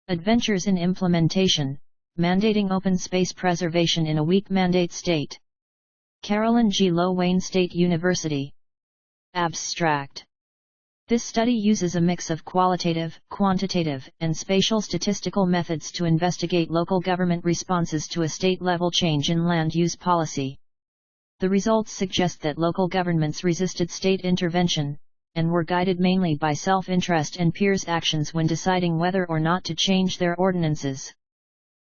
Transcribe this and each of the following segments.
Adventures in Implementation, Mandating Open Space Preservation in a Weak Mandate State. Carolyn G. Low, Wayne State University. Abstract. This study uses a mix of qualitative, quantitative, and spatial statistical methods to investigate local government responses to a state-level change in land use policy. The results suggest that local governments resisted state intervention, and were guided mainly by self-interest and peers' actions when deciding whether or not to change their ordinances.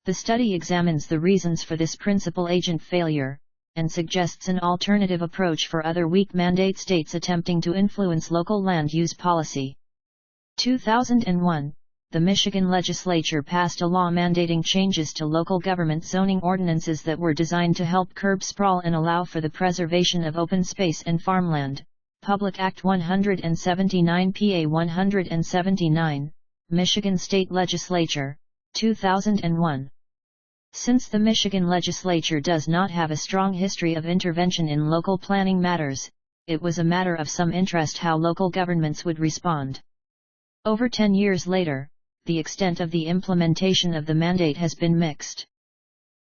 The study examines the reasons for this principal agent failure, and suggests an alternative approach for other weak mandate states attempting to influence local land use policy. 2001, the Michigan legislature passed a law mandating changes to local government zoning ordinances that were designed to help curb sprawl and allow for the preservation of open space and farmland. Public Act 179 PA 179, Michigan State Legislature, 2001. Since the Michigan legislature does not have a strong history of intervention in local planning matters, it was a matter of some interest how local governments would respond. Over 10 years later, the extent of the implementation of the mandate has been mixed.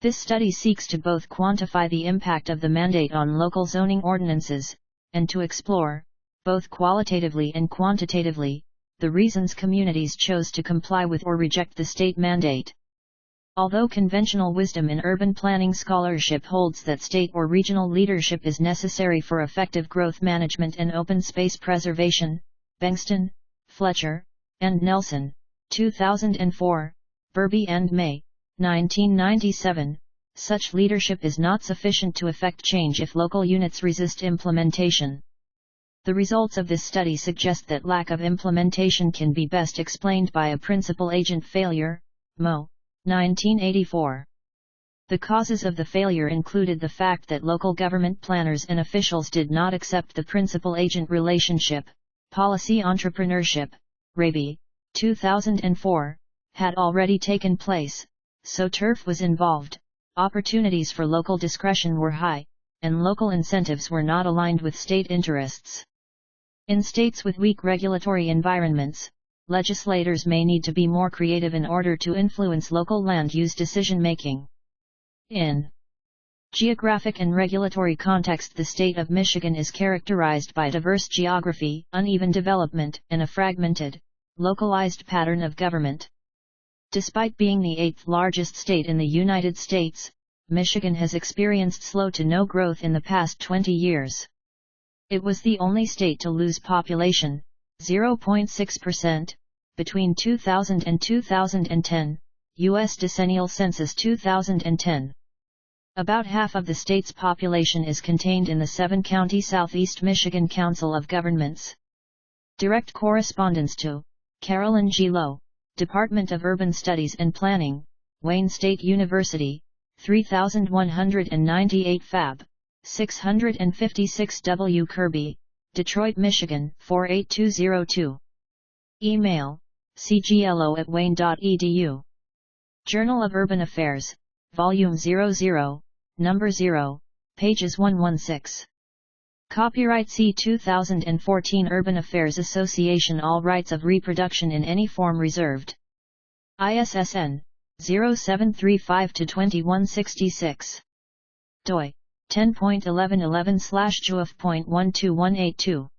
This study seeks to both quantify the impact of the mandate on local zoning ordinances, and to explore, both qualitatively and quantitatively, the reasons communities chose to comply with or reject the state mandate. Although conventional wisdom in urban planning scholarship holds that state or regional leadership is necessary for effective growth management and open space preservation, Bengtson, Fletcher, and Nelson, 2004, Burby and May, 1997, such leadership is not sufficient to effect change if local units resist implementation. The results of this study suggest that lack of implementation can be best explained by a principal agent failure, Mo. 1984. The causes of the failure included the fact that local government planners and officials did not accept the principal-agent relationship. Policy entrepreneurship, Raby, 2004, had already taken place, so turf was involved, opportunities for local discretion were high, and local incentives were not aligned with state interests. In states with weak regulatory environments, legislators may need to be more creative in order to influence local land use decision-making. In geographic and regulatory context, the state of Michigan is characterized by diverse geography, uneven development, and a fragmented, localized pattern of government. Despite being the 8th largest state in the United States, Michigan has experienced slow to no growth in the past 20 years. It was the only state to lose population, 0.6%, between 2000 and 2010, U.S. Decennial Census 2010. About half of the state's population is contained in the 7-county Southeast Michigan Council of Governments. Direct correspondence to Carolyn G. Low, Department of Urban Studies and Planning, Wayne State University, 3198 Fab, 656 W. Kirby, Detroit, Michigan, 48202. Email, cglo@wayne.edu. Journal of Urban Affairs, Volume 00, Number 0, pages 116. Copyright C 2014 Urban Affairs Association. All rights of reproduction in any form reserved. ISSN 0735-2166. doi 10.1111/juaf.12182.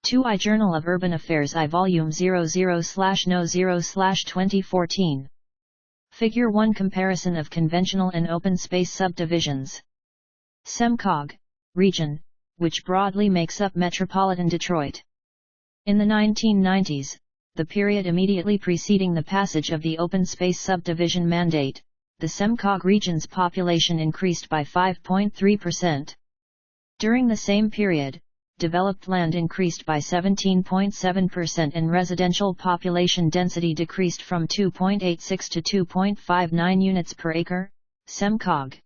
2 Journal of Urban Affairs I Volume 00/No0/2014. Figure 1 Comparison of conventional and open space subdivisions. SEMCOG, region, which broadly makes up metropolitan Detroit. In the 1990s, the period immediately preceding the passage of the open space subdivision mandate, the SEMCOG region's population increased by 5.3%. During the same period, developed land increased by 17.7% and residential population density decreased from 2.86 to 2.59 units per acre, SEMCOG.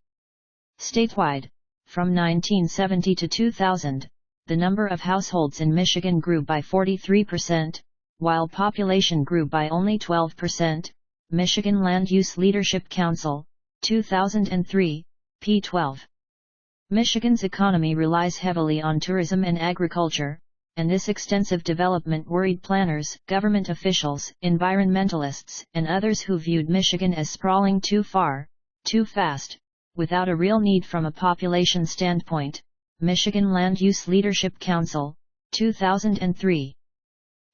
Statewide, from 1970 to 2000, the number of households in Michigan grew by 43%, while population grew by only 12%. Michigan Land Use Leadership Council, 2003, p. 12. Michigan's economy relies heavily on tourism and agriculture, and this extensive development worried planners, government officials, environmentalists, and others who viewed Michigan as sprawling too far, too fast, without a real need from a population standpoint. Michigan Land Use Leadership Council, 2003.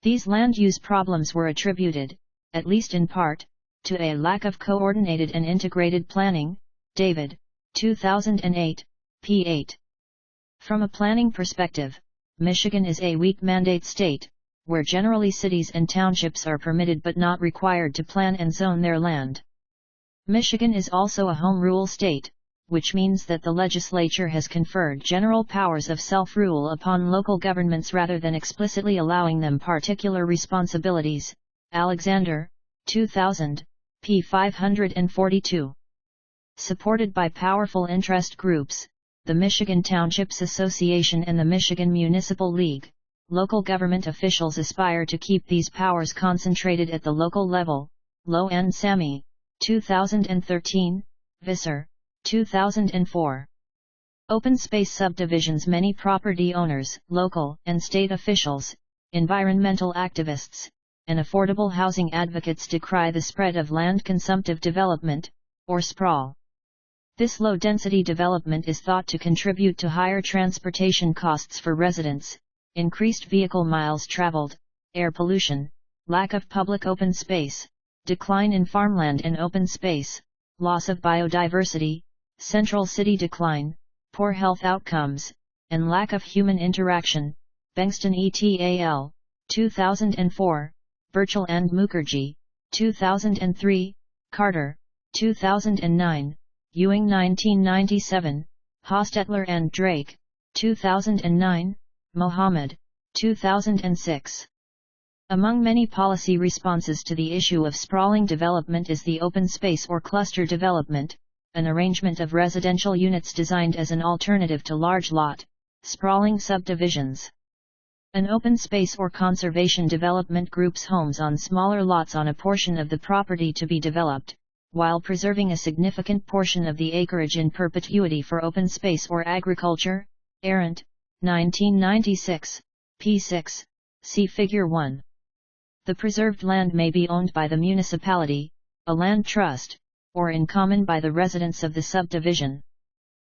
These land use problems were attributed, at least in part, to a lack of coordinated and integrated planning. David, 2008, p. 8. From a planning perspective, Michigan is a weak mandate state, where generally cities and townships are permitted but not required to plan and zone their land. Michigan is also a home rule state, which means that the legislature has conferred general powers of self-rule upon local governments rather than explicitly allowing them particular responsibilities. Alexander, 2000, p. 542. Supported by powerful interest groups, the Michigan Townships Association and the Michigan Municipal League, local government officials aspire to keep these powers concentrated at the local level. Low and Sammy, 2013, Visser, 2004. Open space subdivisions. Many property owners, local and state officials, environmental activists, and affordable housing advocates decry the spread of land-consumptive development, or sprawl. This low-density development is thought to contribute to higher transportation costs for residents, increased vehicle miles traveled, air pollution, lack of public open space, decline in farmland and open space, loss of biodiversity, central city decline, poor health outcomes, and lack of human interaction. Bengston et al., 2004, Burchell and Mukherjee, 2003, Carter, 2009, Ewing 1997, Hostetler and Drake, 2009, Mohammed, 2006. Among many policy responses to the issue of sprawling development is the open space or cluster development, an arrangement of residential units designed as an alternative to large lot, sprawling subdivisions. An open space or conservation development groups homes on smaller lots on a portion of the property to be developed, while preserving a significant portion of the acreage in perpetuity for open space or agriculture. Arendt, 1996, p. 6, see Figure 1. The preserved land may be owned by the municipality, a land trust, or in common by the residents of the subdivision.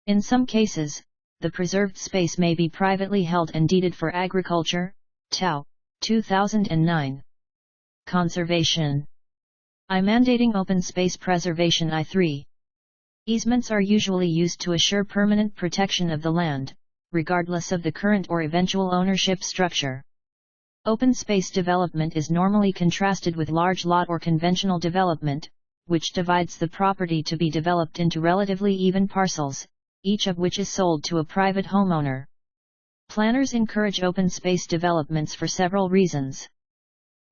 In some cases, the preserved space may be privately held and deeded for agriculture. Tao, 2009. Conservation. Mandating open space preservation. I3. Easements are usually used to assure permanent protection of the land, regardless of the current or eventual ownership structure. Open space development is normally contrasted with large lot or conventional development, which divides the property to be developed into relatively even parcels, each of which is sold to a private homeowner. Planners encourage open space developments for several reasons.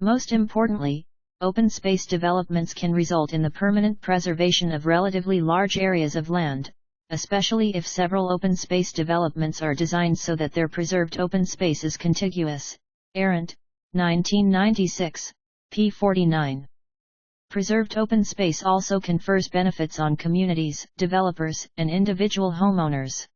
Most importantly, open space developments can result in the permanent preservation of relatively large areas of land, especially if several open space developments are designed so that their preserved open space is contiguous. Arendt, 1996, p. 49. Preserved open space also confers benefits on communities, developers, and individual homeowners.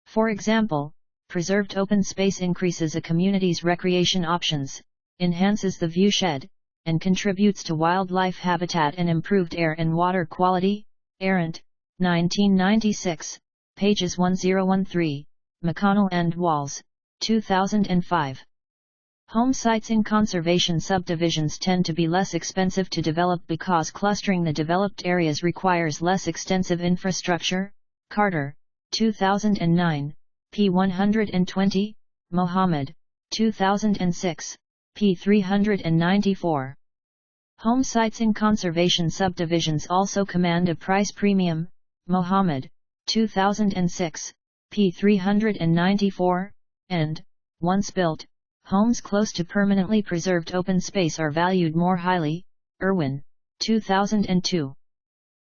For example, preserved open space increases a community's recreation options, enhances the viewshed, and contributes to wildlife habitat and improved air and water quality. Arendt, 1996, pages 1013, McConnell and Walls, 2005. Home sites in conservation subdivisions tend to be less expensive to develop because clustering the developed areas requires less extensive infrastructure. Carter, 2009, p. 120, Mohammed, 2006, p. 394. Home sites in conservation subdivisions also command a price premium. Mohammed, 2006, p. 394, and, once built, homes close to permanently preserved open space are valued more highly. Irwin, 2002.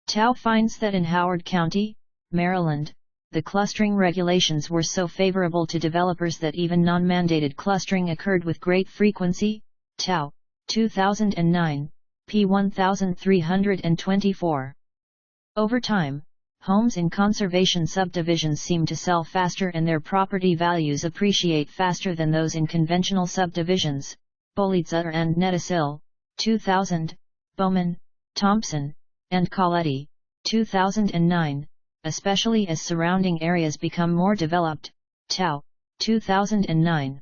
Tao finds that in Howard County, Maryland, the clustering regulations were so favorable to developers that even non-mandated clustering occurred with great frequency. Tao, 2009, p. 1324. Over time, Homes in conservation subdivisions seem to sell faster and their property values appreciate faster than those in conventional subdivisions. Bolitzer and Netasil, 2000, Bowman, Thompson, and Coletti, 2009, especially as surrounding areas become more developed. Tao, 2009.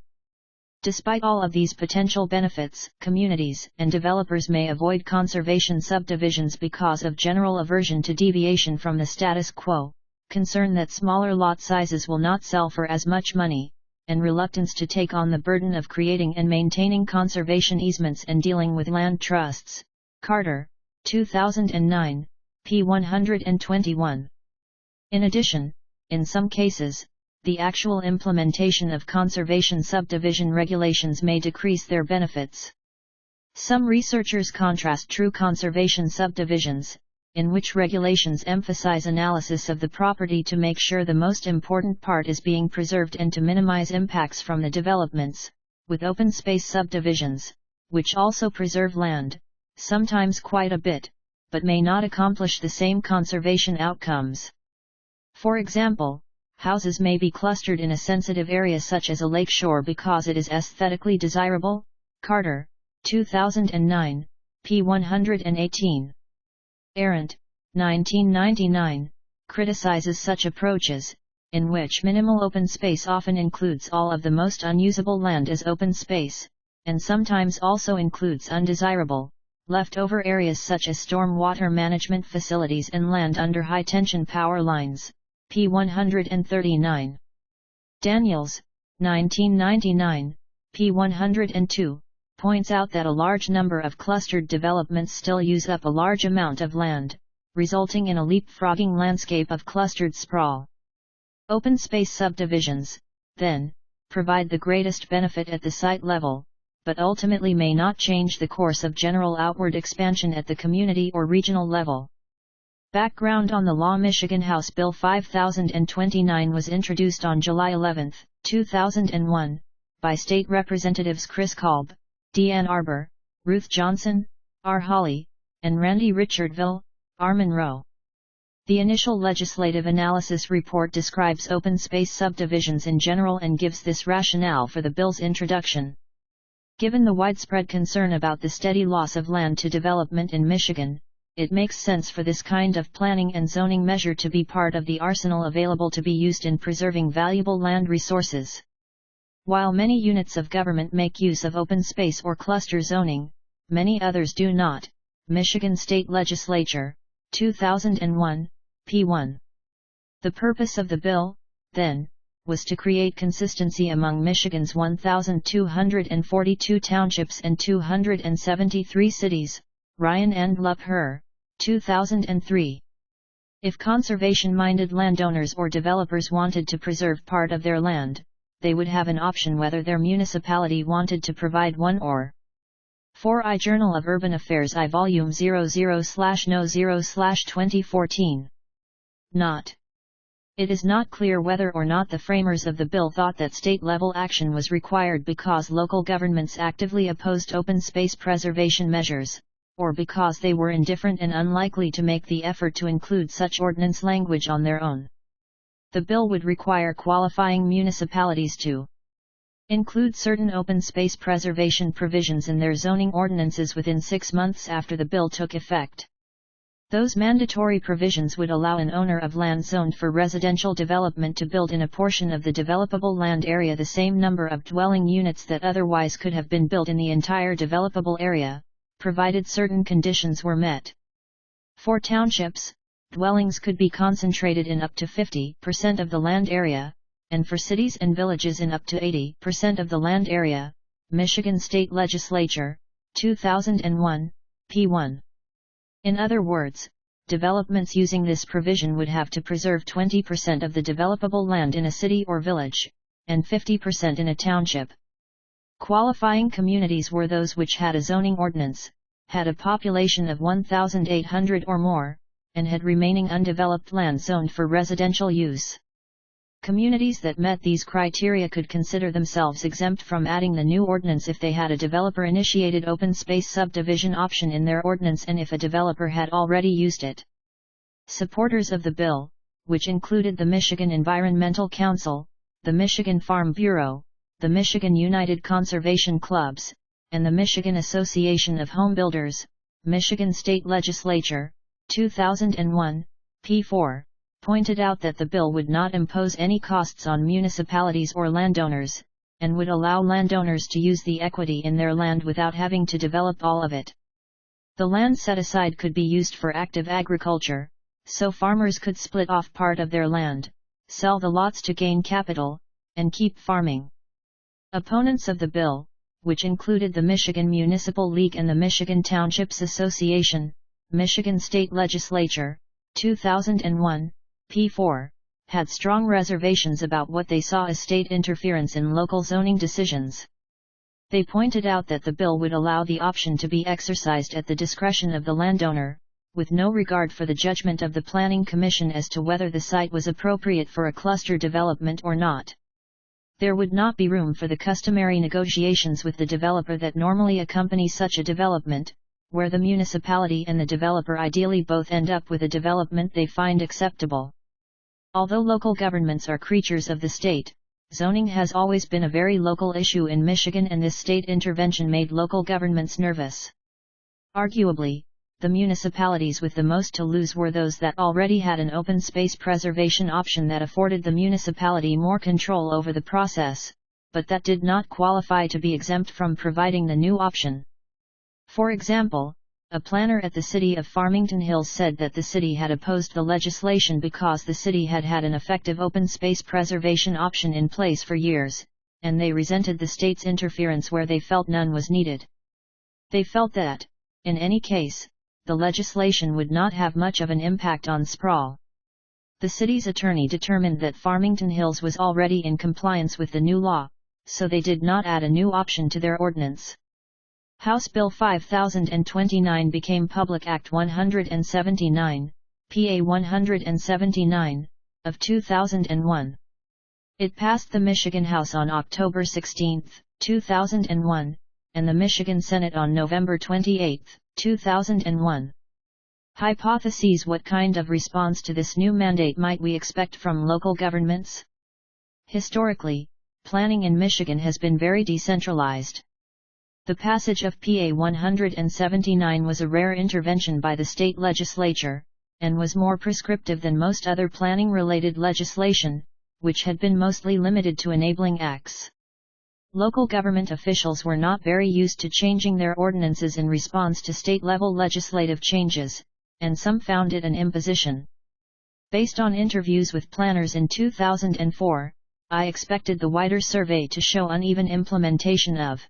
Despite all of these potential benefits, communities and developers may avoid conservation subdivisions because of general aversion to deviation from the status quo, concern that smaller lot sizes will not sell for as much money, and reluctance to take on the burden of creating and maintaining conservation easements and dealing with land trusts. Carter, 2009, p. 121. In addition, in some cases, the actual implementation of conservation subdivision regulations may decrease their benefits. Some researchers contrast true conservation subdivisions, in which regulations emphasize analysis of the property to make sure the most important part is being preserved and to minimize impacts from the developments, with open space subdivisions, which also preserve land, sometimes quite a bit, but may not accomplish the same conservation outcomes. For example, houses may be clustered in a sensitive area such as a lakeshore because it is aesthetically desirable. Carter, 2009, p. 118. Arendt, 1999, criticizes such approaches, in which minimal open space often includes all of the most unusable land as open space, and sometimes also includes undesirable, leftover areas such as storm water management facilities and land under high-tension power lines. p. 139. Daniels, 1999, p. 102, points out that a large number of clustered developments still use up a large amount of land, resulting in a leapfrogging landscape of clustered sprawl. Open space subdivisions, then, provide the greatest benefit at the site level, but ultimately may not change the course of general outward expansion at the community or regional level. Background on the law. Michigan House Bill 5029 was introduced on July 11, 2001, by State Representatives Chris Kolb, D. Ann Arbor, Ruth Johnson, R. Hawley, and Randy Richardville, R. Monroe. The initial legislative analysis report describes open space subdivisions in general and gives this rationale for the bill's introduction. Given the widespread concern about the steady loss of land to development in Michigan, it makes sense for this kind of planning and zoning measure to be part of the arsenal available to be used in preserving valuable land resources. While many units of government make use of open space or cluster zoning, many others do not. Michigan State Legislature, 2001, p. 1. The purpose of the bill, then, was to create consistency among Michigan's 1,242 townships and 273 cities. Ryan and Lupher, 2003. If conservation-minded landowners or developers wanted to preserve part of their land, they would have an option whether their municipality wanted to provide one or. 4 iJournal of Urban Affairs I Volume 00/No0/2014. Not. It is not clear whether or not the framers of the bill thought that state-level action was required because local governments actively opposed open space preservation measures, or because they were indifferent and unlikely to make the effort to include such ordinance language on their own. The bill would require qualifying municipalities to include certain open space preservation provisions in their zoning ordinances within 6 months after the bill took effect. Those mandatory provisions would allow an owner of land zoned for residential development to build in a portion of the developable land area the same number of dwelling units that otherwise could have been built in the entire developable area, provided certain conditions were met. For townships, dwellings could be concentrated in up to 50% of the land area, and for cities and villages in up to 80% of the land area. Michigan State Legislature, 2001, p. 1. In other words, developments using this provision would have to preserve 20% of the developable land in a city or village, and 50% in a township. Qualifying communities were those which had a zoning ordinance, had a population of 1,800 or more, and had remaining undeveloped land zoned for residential use. Communities that met these criteria could consider themselves exempt from adding the new ordinance if they had a developer-initiated open space subdivision option in their ordinance and if a developer had already used it. Supporters of the bill, which included the Michigan Environmental Council, the Michigan Farm Bureau, the Michigan United Conservation Clubs, and the Michigan Association of Home Builders. Michigan State Legislature, 2001, p. 4, pointed out that the bill would not impose any costs on municipalities or landowners, and would allow landowners to use the equity in their land without having to develop all of it. The land set aside could be used for active agriculture, so farmers could split off part of their land, sell the lots to gain capital, and keep farming. Opponents of the bill, which included the Michigan Municipal League and the Michigan Townships Association, Michigan State Legislature, 2001, p. 4, had strong reservations about what they saw as state interference in local zoning decisions. They pointed out that the bill would allow the option to be exercised at the discretion of the landowner, with no regard for the judgment of the Planning Commission as to whether the site was appropriate for a cluster development or not. There would not be room for the customary negotiations with the developer that normally accompany such a development, where the municipality and the developer ideally both end up with a development they find acceptable. Although local governments are creatures of the state, zoning has always been a very local issue in Michigan, and this state intervention made local governments nervous. Arguably, the municipalities with the most to lose were those that already had an open space preservation option that afforded the municipality more control over the process, but that did not qualify to be exempt from providing the new option. For example, a planner at the city of Farmington Hills said that the city had opposed the legislation because the city had had an effective open space preservation option in place for years, and they resented the state's interference where they felt none was needed. They felt that, in any case, the legislation would not have much of an impact on sprawl. The city's attorney determined that Farmington Hills was already in compliance with the new law, so they did not add a new option to their ordinance. House Bill 5029 became Public Act 179, PA 179, of 2001. It passed the Michigan House on October 16, 2001, and the Michigan Senate on November 28, 2001. Hypotheses: what kind of response to this new mandate might we expect from local governments? Historically, planning in Michigan has been very decentralized. The passage of PA 179 was a rare intervention by the state legislature, and was more prescriptive than most other planning-related legislation, which had been mostly limited to enabling acts. Local government officials were not very used to changing their ordinances in response to state-level legislative changes, and some found it an imposition. Based on interviews with planners in 2004, I expected the wider survey to show uneven implementation of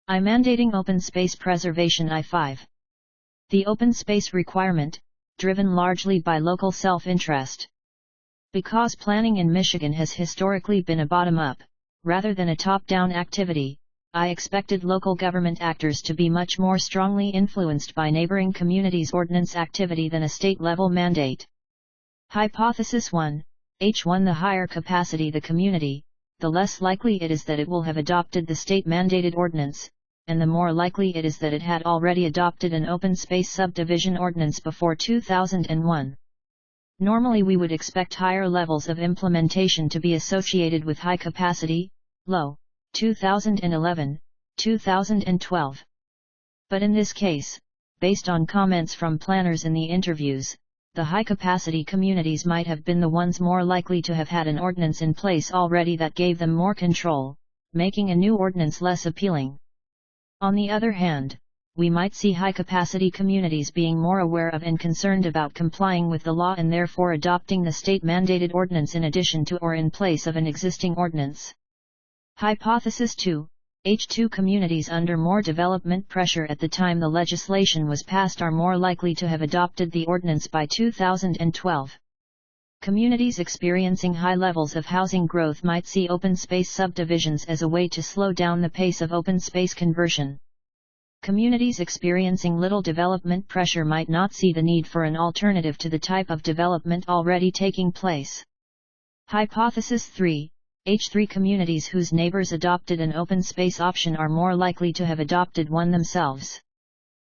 mandating open space preservation. I-5. The open space requirement, driven largely by local self-interest. Because planning in Michigan has historically been a bottom-up, rather than a top-down activity, I expected local government actors to be much more strongly influenced by neighboring communities' ordinance activity than a state-level mandate. Hypothesis 1, H1. The higher capacity the community, the less likely it is that it will have adopted the state-mandated ordinance, and the more likely it is that it had already adopted an open space subdivision ordinance before 2001. Normally we would expect higher levels of implementation to be associated with high capacity, low, 2011, 2012. But in this case, based on comments from planners in the interviews, the high-capacity communities might have been the ones more likely to have had an ordinance in place already that gave them more control, making a new ordinance less appealing. On the other hand, we might see high-capacity communities being more aware of and concerned about complying with the law and therefore adopting the state-mandated ordinance in addition to or in place of an existing ordinance. Hypothesis 2, H2. Communities under more development pressure at the time the legislation was passed are more likely to have adopted the ordinance by 2012. Communities experiencing high levels of housing growth might see open space subdivisions as a way to slow down the pace of open space conversion. Communities experiencing little development pressure might not see the need for an alternative to the type of development already taking place. Hypothesis 3, H3. Communities whose neighbors adopted an open space option are more likely to have adopted one themselves.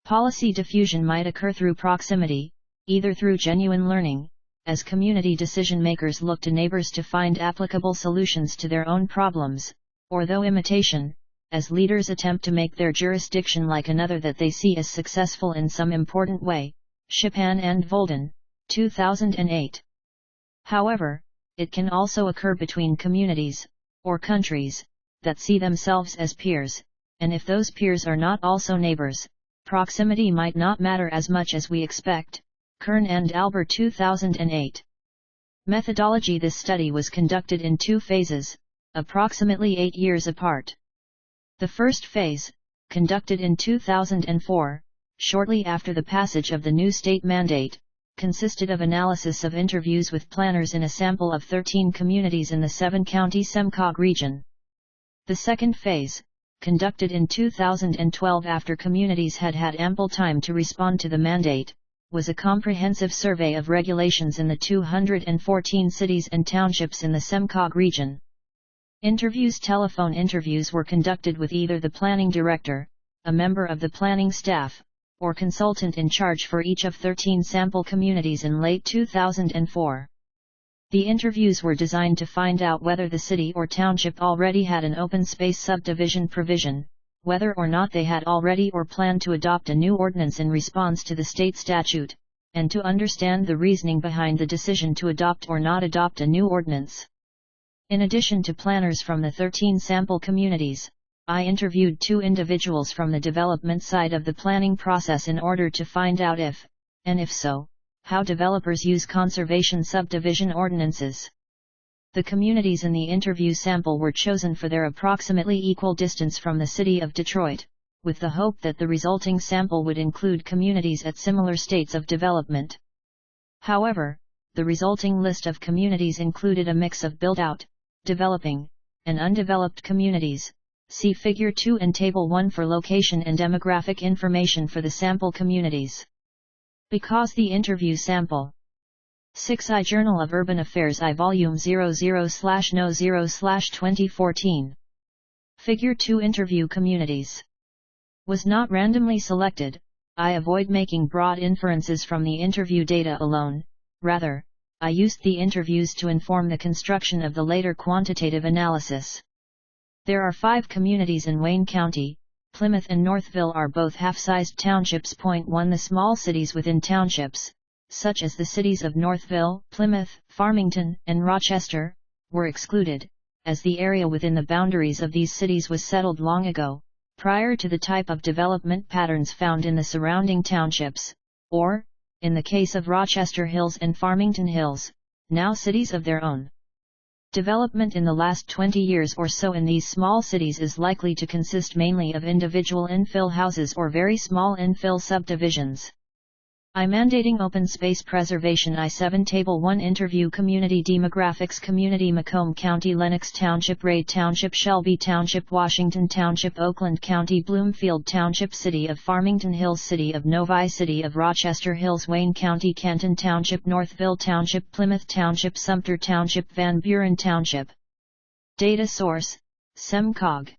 Policy diffusion might occur through proximity, either through genuine learning, as community decision-makers look to neighbors to find applicable solutions to their own problems, or though imitation, as leaders attempt to make their jurisdiction like another that they see as successful in some important way. Shipan and Volden, 2008. However, it can also occur between communities, or countries, that see themselves as peers, and if those peers are not also neighbors, proximity might not matter as much as we expect. Kern and Albert, 2008. Methodology. This study was conducted in 2 phases, approximately 8 years apart. The first phase, conducted in 2004, shortly after the passage of the new state mandate, consisted of analysis of interviews with planners in a sample of 13 communities in the 7-county SEMCOG region. The second phase, conducted in 2012 after communities had had ample time to respond to the mandate, was a comprehensive survey of regulations in the 214 cities and townships in the SEMCOG region. Telephone interviews were conducted with either the planning director, a member of the planning staff, or consultant in charge for each of 13 sample communities in late 2004. The interviews were designed to find out whether the city or township already had an open space subdivision provision, whether or not they had already or planned to adopt a new ordinance in response to the state statute, and to understand the reasoning behind the decision to adopt or not adopt a new ordinance. In addition to planners from the 13 sample communities, I interviewed 2 individuals from the development side of the planning process in order to find out if, and if so, how developers use conservation subdivision ordinances. The communities in the interview sample were chosen for their approximately equal distance from the city of Detroit, with the hope that the resulting sample would include communities at similar states of development. However, the resulting list of communities included a mix of built-out, developing, and undeveloped communities. See Figure 2 and Table 1 for location and demographic information for the sample communities. Because the interview sample. 6 Journal of Urban Affairs I Volume 00/No0/2014. Figure 2 Interview communities. Was not randomly selected. I avoid making broad inferences from the interview data alone, rather, I used the interviews to inform the construction of the later quantitative analysis. There are 5 communities in Wayne County. Plymouth and Northville are both half-sized townships. 1 The small cities within townships, such as the cities of Northville, Plymouth, Farmington, and Rochester, were excluded, as the area within the boundaries of these cities was settled long ago, prior to the type of development patterns found in the surrounding townships, or, in the case of Rochester Hills and Farmington Hills, now cities of their own. Development in the last 20 years or so in these small cities is likely to consist mainly of individual infill houses or very small infill subdivisions. I mandating open space preservation. I-7 Table 1 Interview Community Demographics. Community Macomb County, Lenox Township, Ray Township, Shelby Township, Washington Township, Oakland County, Bloomfield Township, City of Farmington Hills, City of Novi, City of Rochester Hills, Wayne County, Canton Township, Northville Township, Plymouth Township, Sumter Township, Van Buren Township. Data source, SEMCOG.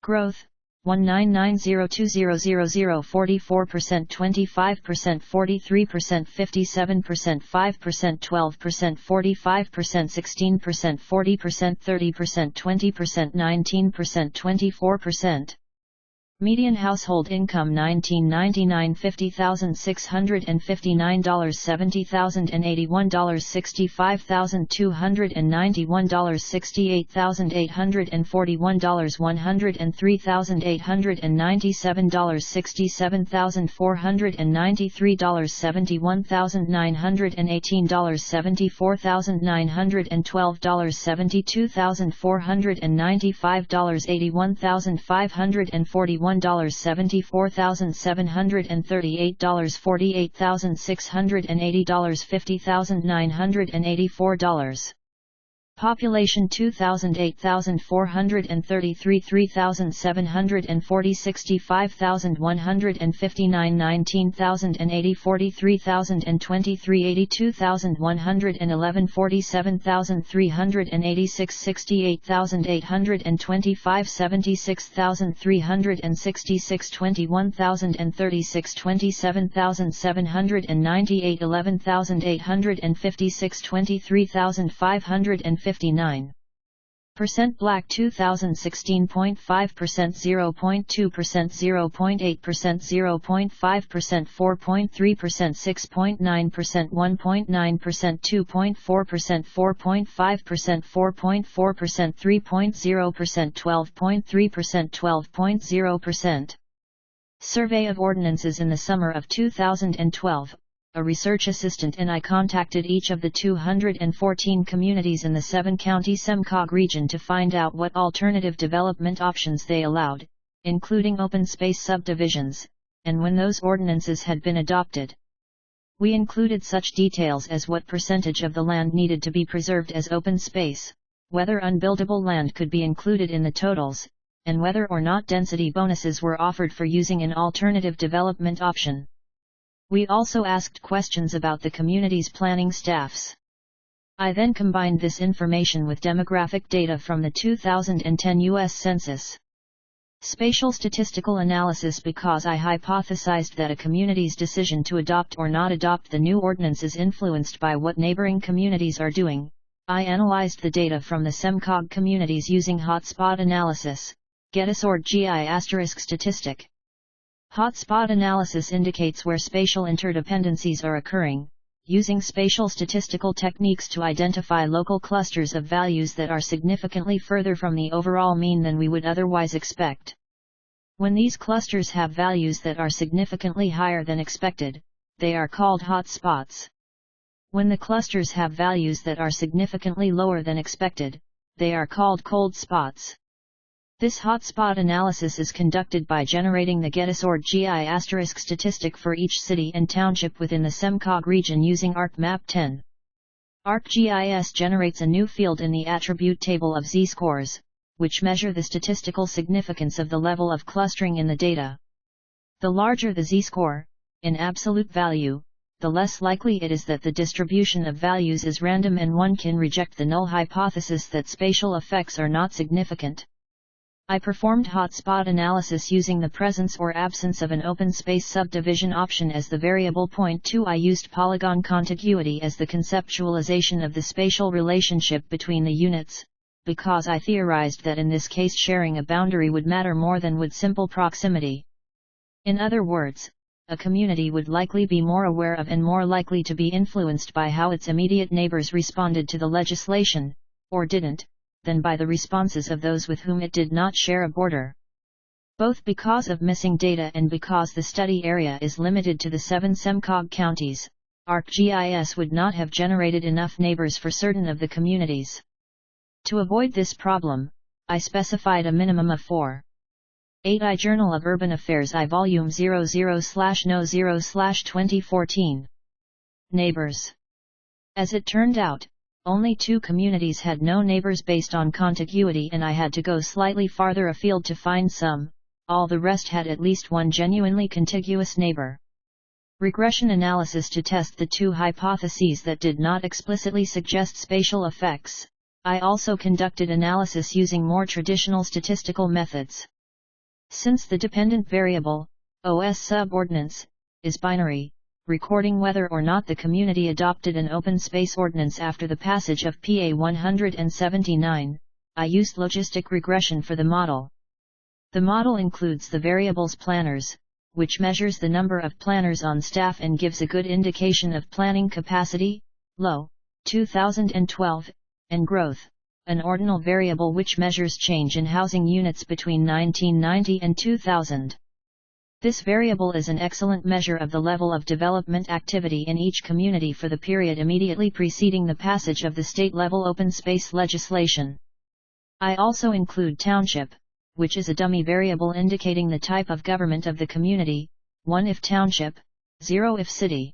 Growth, 199020000 44%, 25%, 43%, 57%, 5%, 12%, 45%, 16%, 40%, 30%, 20%, 19%, 24%. Median household income 1999 $50,659, $70,081, $65,291, $68,841, $103,897, $67,493, $71,918, $74,912, $72,495, $81,541, $74,738, $48,680, $50,984. Population 2000 8,433 3,740 65,159 19,080 43,023 82,111 47,386 68,825 76,366 21,036 27,798 11,856 23,559 Black 2016.5% 0.2% 0.8% 0.5% 4.3% 6.9% 1.9% 2.4% 4.5% 4.4% 3.0% 12.3% 12.0% Survey of ordinances in the summer of 2012. A research assistant and I contacted each of the 214 communities in the 7-county SEMCOG region to find out what alternative development options they allowed, including open space subdivisions, and when those ordinances had been adopted. We included such details as what percentage of the land needed to be preserved as open space, whether unbuildable land could be included in the totals, and whether or not density bonuses were offered for using an alternative development option. We also asked questions about the community's planning staffs. I then combined this information with demographic data from the 2010 U.S. Census. Spatial statistical analysis. Because I hypothesized that a community's decision to adopt or not adopt the new ordinance is influenced by what neighboring communities are doing, I analyzed the data from the SEMCOG communities using hotspot analysis, Getasord GI** statistic. Hotspot analysis indicates where spatial interdependencies are occurring, using spatial statistical techniques to identify local clusters of values that are significantly further from the overall mean than we would otherwise expect. When these clusters have values that are significantly higher than expected, they are called hotspots. When the clusters have values that are significantly lower than expected, they are called cold spots. This hotspot analysis is conducted by generating the Getasord GI* statistic for each city and township within the SEMCOG region using ArcMap 10. ArcGIS generates a new field in the attribute table of z-scores, which measure the statistical significance of the level of clustering in the data. The larger the z-score, in absolute value, the less likely it is that the distribution of values is random, and one can reject the null hypothesis that spatial effects are not significant. I performed hotspot analysis using the presence or absence of an open space subdivision option as the variable. Point 2 I used polygon contiguity as the conceptualization of the spatial relationship between the units, because I theorized that in this case sharing a boundary would matter more than would simple proximity. In other words, a community would likely be more aware of and more likely to be influenced by how its immediate neighbors responded to the legislation, or didn't, than by the responses of those with whom it did not share a border. Both because of missing data and because the study area is limited to the 7 SEMCOG counties, ArcGIS would not have generated enough neighbors for certain of the communities. To avoid this problem, I specified a minimum of 4. 8 I Journal of Urban Affairs I Volume 00/No/2014. Neighbors. As it turned out, only 2 communities had no neighbors based on contiguity, and I had to go slightly farther afield to find some. All the rest had at least one genuinely contiguous neighbor. Regression analysis to test the 2 hypotheses that did not explicitly suggest spatial effects. I also conducted analysis using more traditional statistical methods. Since the dependent variable, OS subordinance, is binary, recording whether or not the community adopted an open space ordinance after the passage of PA 179, I used logistic regression for the model. The model includes the variables planners, which measures the number of planners on staff and gives a good indication of planning capacity, low, 2012, and growth, an ordinal variable which measures change in housing units between 1990 and 2000. This variable is an excellent measure of the level of development activity in each community for the period immediately preceding the passage of the state-level open space legislation. I also include township, which is a dummy variable indicating the type of government of the community, 1 if township, 0 if city.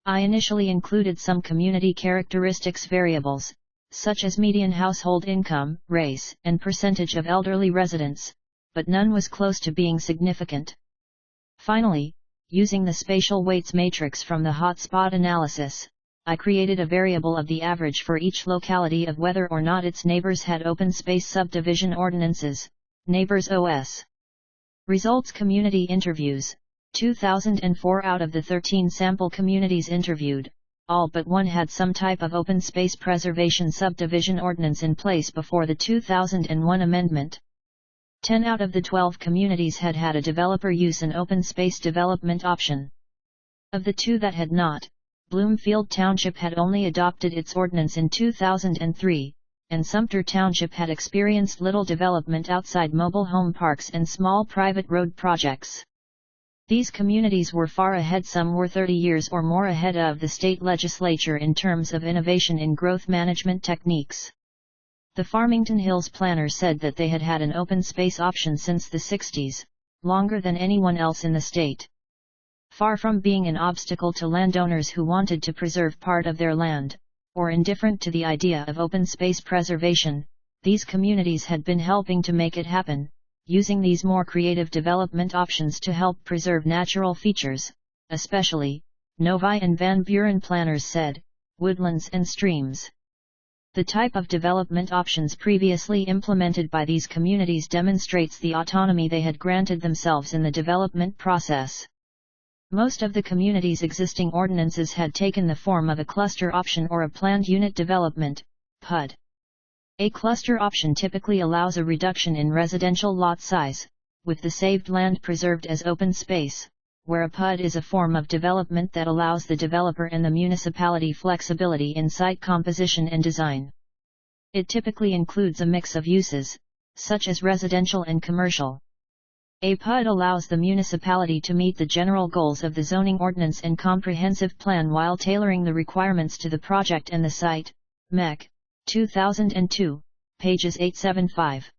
I initially included some community characteristics variables, such as median household income, race, and percentage of elderly residents, but none was close to being significant. Finally, using the spatial weights matrix from the hotspot analysis, I created a variable of the average for each locality of whether or not its neighbors had open space subdivision ordinances, Neighbors OS. Results: community interviews. 2004 out of the 13 sample communities interviewed, all but one had some type of open space preservation subdivision ordinance in place before the 2001 amendment. 10 out of the 12 communities had had a developer use an open space development option. Of the 2 that had not, Bloomfield Township had only adopted its ordinance in 2003, and Sumter Township had experienced little development outside mobile home parks and small private road projects. These communities were far ahead, some were 30 years or more ahead of the state legislature in terms of innovation in growth management techniques. The Farmington Hills planner said that they had had an open space option since the 60s, longer than anyone else in the state. Far from being an obstacle to landowners who wanted to preserve part of their land, or indifferent to the idea of open space preservation, these communities had been helping to make it happen, using these more creative development options to help preserve natural features, especially, Novi and Van Buren planners said, woodlands and streams. The type of development options previously implemented by these communities demonstrates the autonomy they had granted themselves in the development process. Most of the community's existing ordinances had taken the form of a cluster option or a planned unit development, PUD. A cluster option typically allows a reduction in residential lot size, with the saved land preserved as open space, where a PUD is a form of development that allows the developer and the municipality flexibility in site composition and design. It typically includes a mix of uses, such as residential and commercial. A PUD allows the municipality to meet the general goals of the zoning ordinance and comprehensive plan while tailoring the requirements to the project and the site. MEC, 2002, pages 875.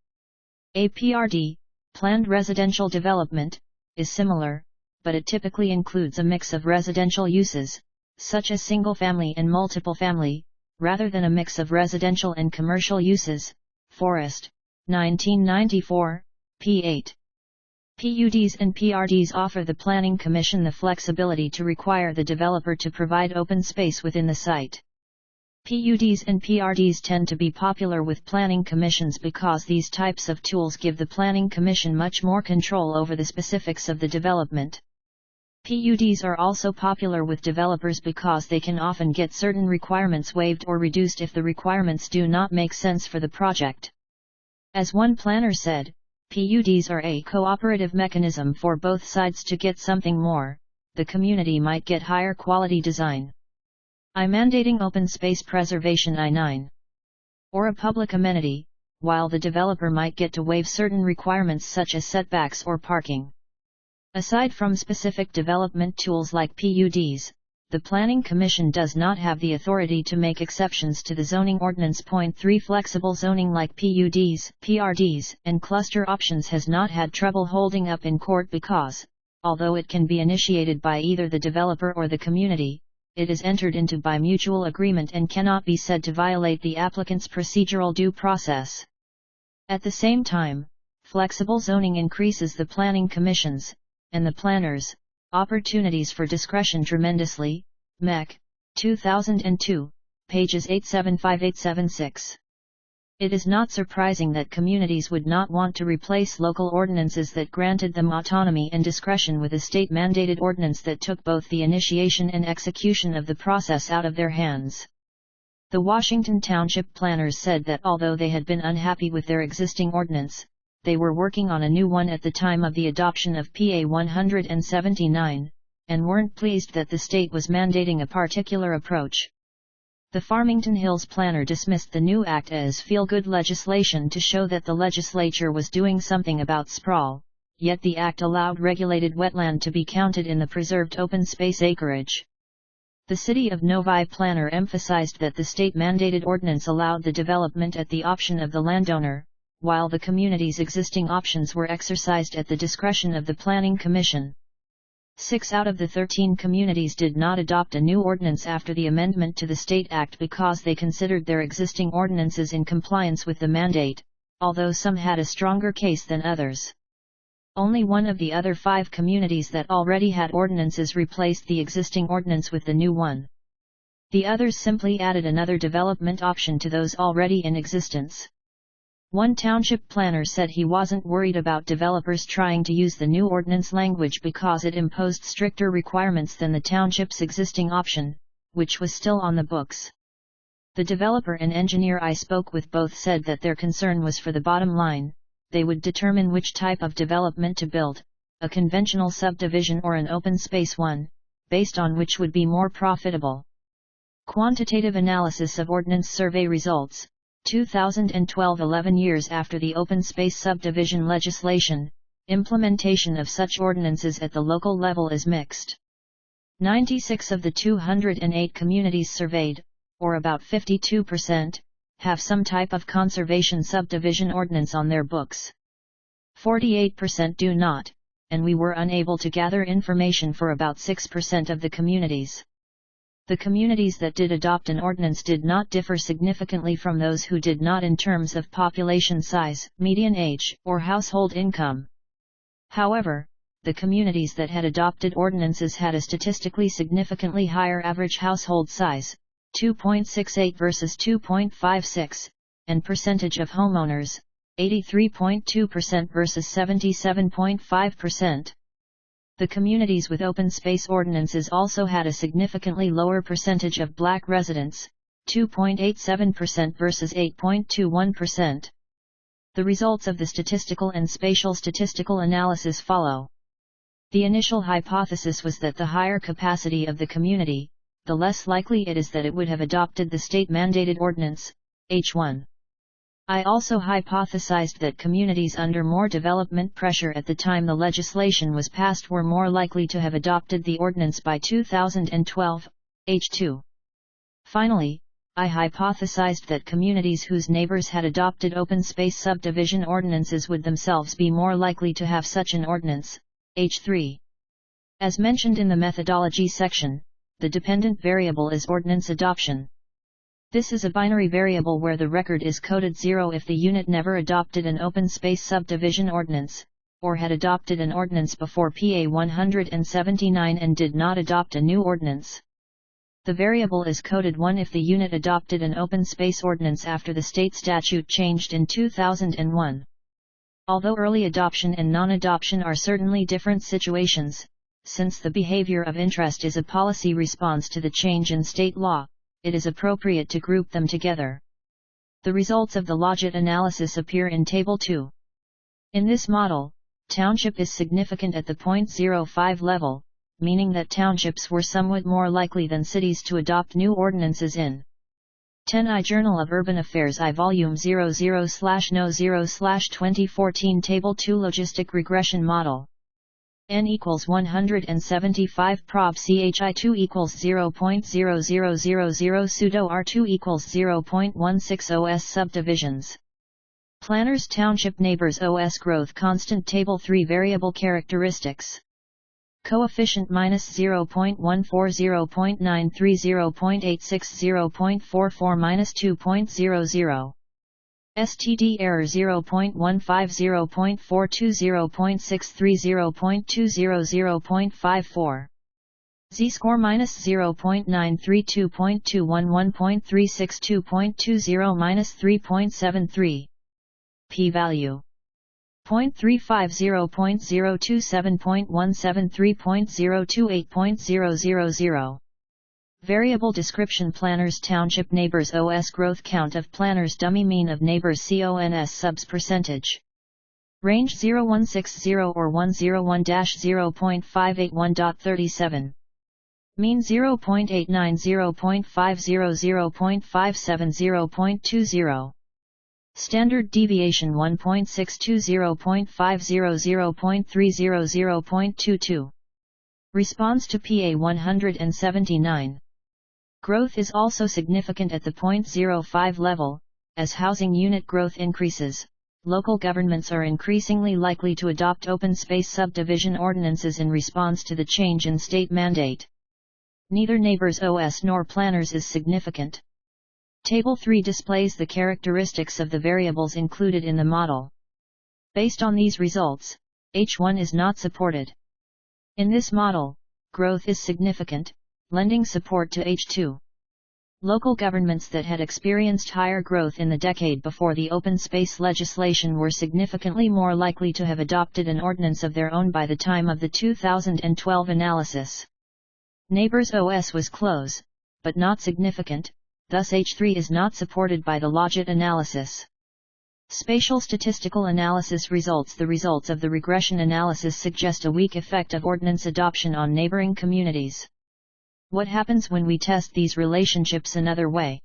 A PRD, planned residential development, is similar, but it typically includes a mix of residential uses, such as single-family and multiple-family, rather than a mix of residential and commercial uses. Forrest, 1994, p. 8. PUDs and PRDs offer the Planning Commission the flexibility to require the developer to provide open space within the site. PUDs and PRDs tend to be popular with planning commissions because these types of tools give the Planning Commission much more control over the specifics of the development. PUDs are also popular with developers because they can often get certain requirements waived or reduced if the requirements do not make sense for the project. As one planner said, PUDs are a cooperative mechanism for both sides to get something more. The community might get higher quality design. Mandating open space preservation I-9. Or a public amenity, while the developer might get to waive certain requirements such as setbacks or parking. Aside from specific development tools like PUDs, the Planning Commission does not have the authority to make exceptions to the zoning ordinance. Point 3 Flexible zoning like PUDs, PRDs, and cluster options has not had trouble holding up in court because, although it can be initiated by either the developer or the community, it is entered into by mutual agreement and cannot be said to violate the applicant's procedural due process. At the same time, flexible zoning increases the Planning Commission's, and the planners, opportunities for discretion tremendously. MEC, 2002, pages 875-876. It is not surprising that communities would not want to replace local ordinances that granted them autonomy and discretion with a state-mandated ordinance that took both the initiation and execution of the process out of their hands. The Washington Township planners said that although they had been unhappy with their existing ordinance, they were working on a new one at the time of the adoption of PA 179, and weren't pleased that the state was mandating a particular approach. The Farmington Hills planner dismissed the new act as feel-good legislation to show that the legislature was doing something about sprawl, yet the act allowed regulated wetland to be counted in the preserved open space acreage. The City of Novi planner emphasized that the state-mandated ordinance allowed the development at the option of the landowner, while the community's existing options were exercised at the discretion of the Planning Commission. 6 out of the 13 communities did not adopt a new ordinance after the amendment to the State Act because they considered their existing ordinances in compliance with the mandate, although some had a stronger case than others. Only one of the other 5 communities that already had ordinances replaced the existing ordinance with the new one. The others simply added another development option to those already in existence. One township planner said he wasn't worried about developers trying to use the new ordinance language because it imposed stricter requirements than the township's existing option, which was still on the books. The developer and engineer I spoke with both said that their concern was for the bottom line: they would determine which type of development to build, a conventional subdivision or an open space one, based on which would be more profitable. Quantitative analysis of ordinance survey results. 2012. 11 years after the open space subdivision legislation, implementation of such ordinances at the local level is mixed. 96 of the 208 communities surveyed, or about 52%, have some type of conservation subdivision ordinance on their books. 48% do not, and we were unable to gather information for about 6% of the communities. The communities that did adopt an ordinance did not differ significantly from those who did not in terms of population size, median age, or household income. However, the communities that had adopted ordinances had a statistically significantly higher average household size, 2.68 versus 2.56, and percentage of homeowners, 83.2% versus 77.5%. The communities with open space ordinances also had a significantly lower percentage of Black residents, 2.87% versus 8.21%. The results of the statistical and spatial statistical analysis follow. The initial hypothesis was that the higher capacity of the community, the less likely it is that it would have adopted the state-mandated ordinance, H1. I also hypothesized that communities under more development pressure at the time the legislation was passed were more likely to have adopted the ordinance by 2012, H2. Finally, I hypothesized that communities whose neighbors had adopted open space subdivision ordinances would themselves be more likely to have such an ordinance, H3. As mentioned in the methodology section, the dependent variable is ordinance adoption. This is a binary variable where the record is coded 0 if the unit never adopted an open space subdivision ordinance, or had adopted an ordinance before PA 179 and did not adopt a new ordinance. The variable is coded 1 if the unit adopted an open space ordinance after the state statute changed in 2001. Although early adoption and non-adoption are certainly different situations, since the behavior of interest is a policy response to the change in state law, it is appropriate to group them together. The results of the logit analysis appear in Table 2. In this model, township is significant at the 0.05 level, meaning that townships were somewhat more likely than cities to adopt new ordinances in 10i Journal of Urban Affairs I Volume 00/No0/2014 Table 2 Logistic Regression Model. N equals 175 prob CHI2 equals 0.0000 pseudo R2 equals 0.16 OS subdivisions. Planners Township Neighbors OS Growth Constant Table 3 Variable Characteristics. Coefficient minus 0.14 0.93 0.86 0.44 minus 2.00. STD error 0.15 0.42 0.63 0.20 0.54. Z-score minus 0.932 0.211 0.362 0.20 minus 3.73. P-value 0.350 0.027 0.173 0.028 0.000. Variable description Planners Township Neighbors OS Growth Count of Planners Dummy Mean of Neighbors CONS Subs Percentage. Range 0160 or 101-0.581.37. Mean 0.89 0.50 0.57 0.20. Standard deviation 1.62 0.50 0.30 0.22. Response to PA 179. Growth is also significant at the 0.05 level, as housing unit growth increases, local governments are increasingly likely to adopt open space subdivision ordinances in response to the change in state mandate. Neither Neighbors OS nor Planners is significant. Table 3 displays the characteristics of the variables included in the model. Based on these results, H1 is not supported. In this model, growth is significant, lending support to H2. Local governments that had experienced higher growth in the decade before the open space legislation were significantly more likely to have adopted an ordinance of their own by the time of the 2012 analysis. Neighbors OS was close, but not significant, thus H3 is not supported by the Logit analysis. Spatial statistical analysis results. The results of the regression analysis suggest a weak effect of ordinance adoption on neighboring communities. What happens when we test these relationships another way?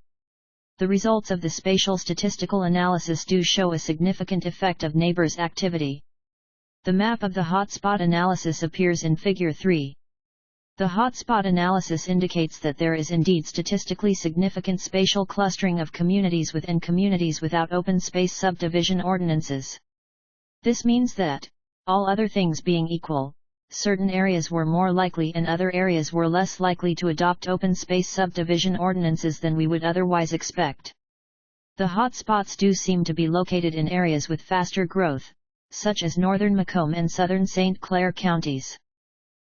The results of the spatial statistical analysis do show a significant effect of neighbors' activity. The map of the hotspot analysis appears in Figure 3. The hotspot analysis indicates that there is indeed statistically significant spatial clustering of communities within communities without open space subdivision ordinances. This means that, all other things being equal, certain areas were more likely and other areas were less likely to adopt open space subdivision ordinances than we would otherwise expect. The hotspots do seem to be located in areas with faster growth, such as northern Macomb and southern St. Clair counties.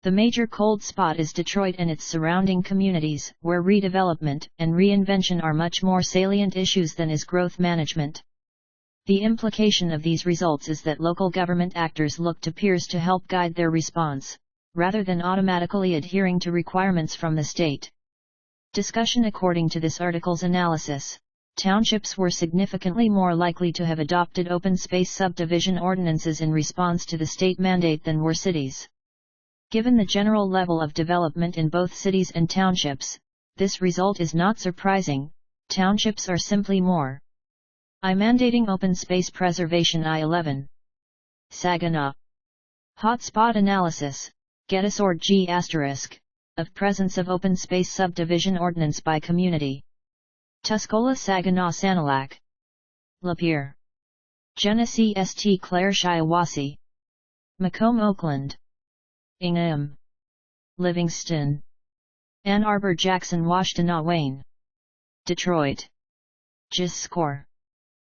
The major cold spot is Detroit and its surrounding communities, where redevelopment and reinvention are much more salient issues than is growth management. The implication of these results is that local government actors look to peers to help guide their response, rather than automatically adhering to requirements from the state. Discussion. According to this article's analysis, townships were significantly more likely to have adopted open space subdivision ordinances in response to the state mandate than were cities. Given the general level of development in both cities and townships, this result is not surprising. Townships are simply more mandating open space preservation. I11. Saginaw. Hotspot analysis, Gettysord G** of presence of open space subdivision ordinance by community. Tuscola Saginaw Sanilac. Lapeer. Genesee St. Clair Shiawassee. Macomb Oakland. Ingham. Livingston. Ann Arbor Jackson Washtenaw Wayne. Detroit. GIS score.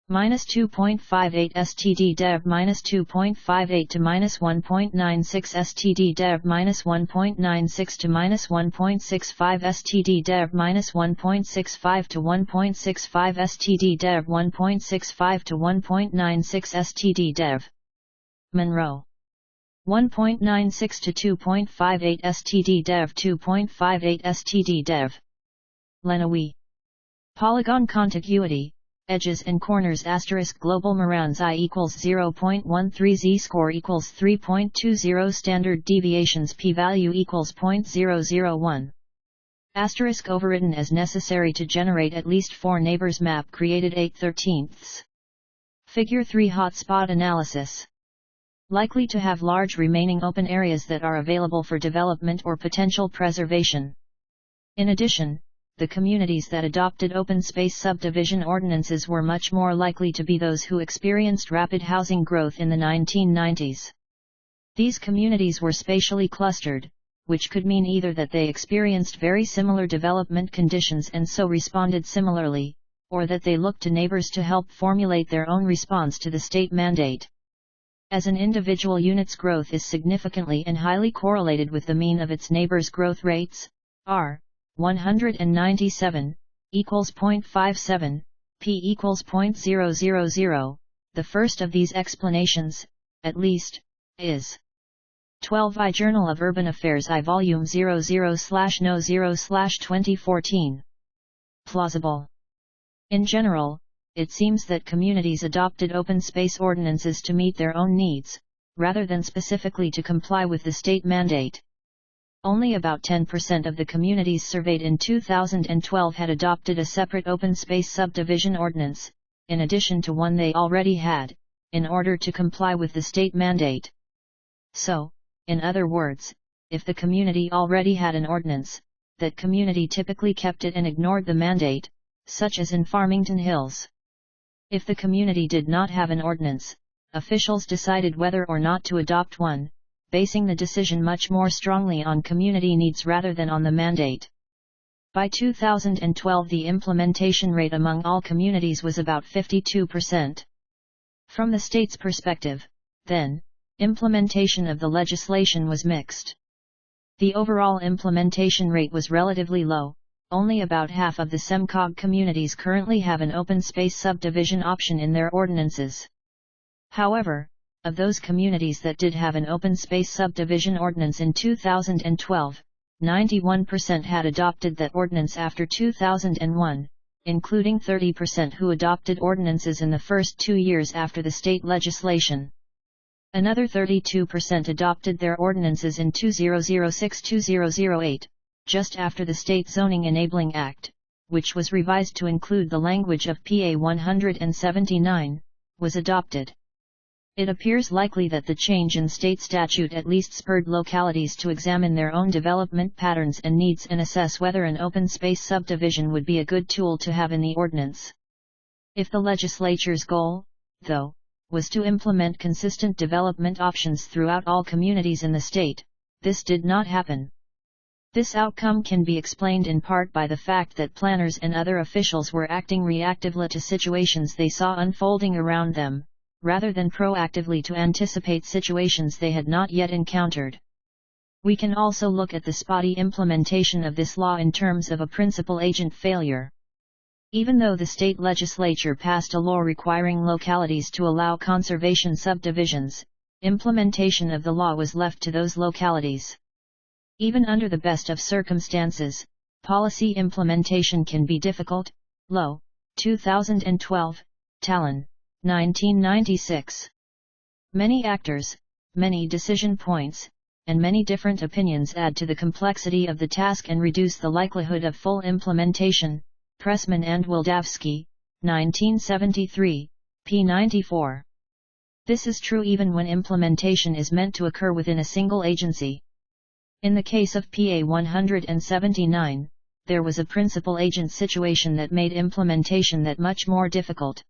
-2.58 STD Dev -2.58 to -1.96 STD Dev -1.96 to -1.65 STD Dev -1.65 to 1.65 STD Dev 1.65 to 1.96 STD Dev. Monroe. 1.96 to 2.58 STD Dev 2.58 STD Dev. Lenawee. Polygon contiguity, edges and corners * global Moran's I equals 0.13 z-score equals 3.20 standard deviations p-value equals 0.001. * overridden as necessary to generate at least 4 neighbors map created 8/13. Figure 3 hotspot analysis. Likely to have large remaining open areas that are available for development or potential preservation. In addition, the communities that adopted open space subdivision ordinances were much more likely to be those who experienced rapid housing growth in the 1990s. These communities were spatially clustered, which could mean either that they experienced very similar development conditions and so responded similarly, or that they looked to neighbors to help formulate their own response to the state mandate. As an individual unit's growth is significantly and highly correlated with the mean of its neighbors' growth rates, R. 197, equals 0.57, p equals 0.000, the first of these explanations, at least, is 12 I Journal of Urban Affairs I Volume 00/No0/2014. Plausible. In general, it seems that communities adopted open space ordinances to meet their own needs, rather than specifically to comply with the state mandate. Only about 10% of the communities surveyed in 2012 had adopted a separate open space subdivision ordinance, in addition to one they already had, in order to comply with the state mandate. So, in other words, if the community already had an ordinance, that community typically kept it and ignored the mandate, such as in Farmington Hills. If the community did not have an ordinance, officials decided whether or not to adopt one, basing the decision much more strongly on community needs rather than on the mandate. By 2012, the implementation rate among all communities was about 52%. From the state's perspective, then, implementation of the legislation was mixed. The overall implementation rate was relatively low. Only about half of the SEMCOG communities currently have an open space subdivision option in their ordinances. However, of those communities that did have an open space subdivision ordinance in 2012, 91% had adopted that ordinance after 2001, including 30% who adopted ordinances in the first 2 years after the state legislation. Another 32% adopted their ordinances in 2006-2008, just after the State Zoning Enabling Act, which was revised to include the language of PA 179, was adopted. It appears likely that the change in state statute at least spurred localities to examine their own development patterns and needs and assess whether an open space subdivision would be a good tool to have in the ordinance. If the legislature's goal, though, was to implement consistent development options throughout all communities in the state, this did not happen. This outcome can be explained in part by the fact that planners and other officials were acting reactively to situations they saw unfolding around them, rather than proactively to anticipate situations they had not yet encountered. We can also look at the spotty implementation of this law in terms of a principal-agent failure. Even though the state legislature passed a law requiring localities to allow conservation subdivisions, implementation of the law was left to those localities. Even under the best of circumstances, policy implementation can be difficult. Low, 2012, Tallon, 1996. Many actors, many decision points, and many different opinions add to the complexity of the task and reduce the likelihood of full implementation. Pressman and Wildavsky, 1973, p. 94. This is true even when implementation is meant to occur within a single agency. In the case of PA 179, there was a principal-agent situation that made implementation that much more difficult.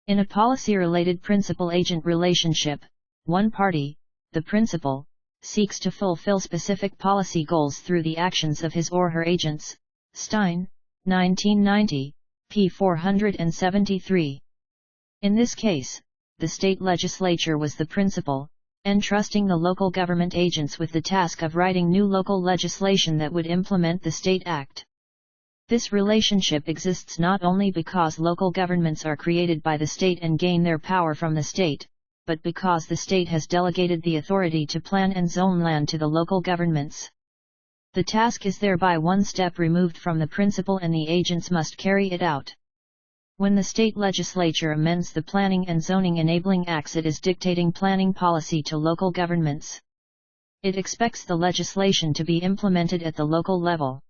In a policy-related principal-agent relationship, one party, the principal, seeks to fulfill specific policy goals through the actions of his or her agents. Stein, 1990, p. 473. In this case, the state legislature was the principal, entrusting the local government agents with the task of writing new local legislation that would implement the State Act. This relationship exists not only because local governments are created by the state and gain their power from the state, but because the state has delegated the authority to plan and zone land to the local governments. The task is thereby one step removed from the principal and the agents must carry it out. When the state legislature amends the Planning and Zoning Enabling Acts, it is dictating planning policy to local governments. It expects the legislation to be implemented at the local level.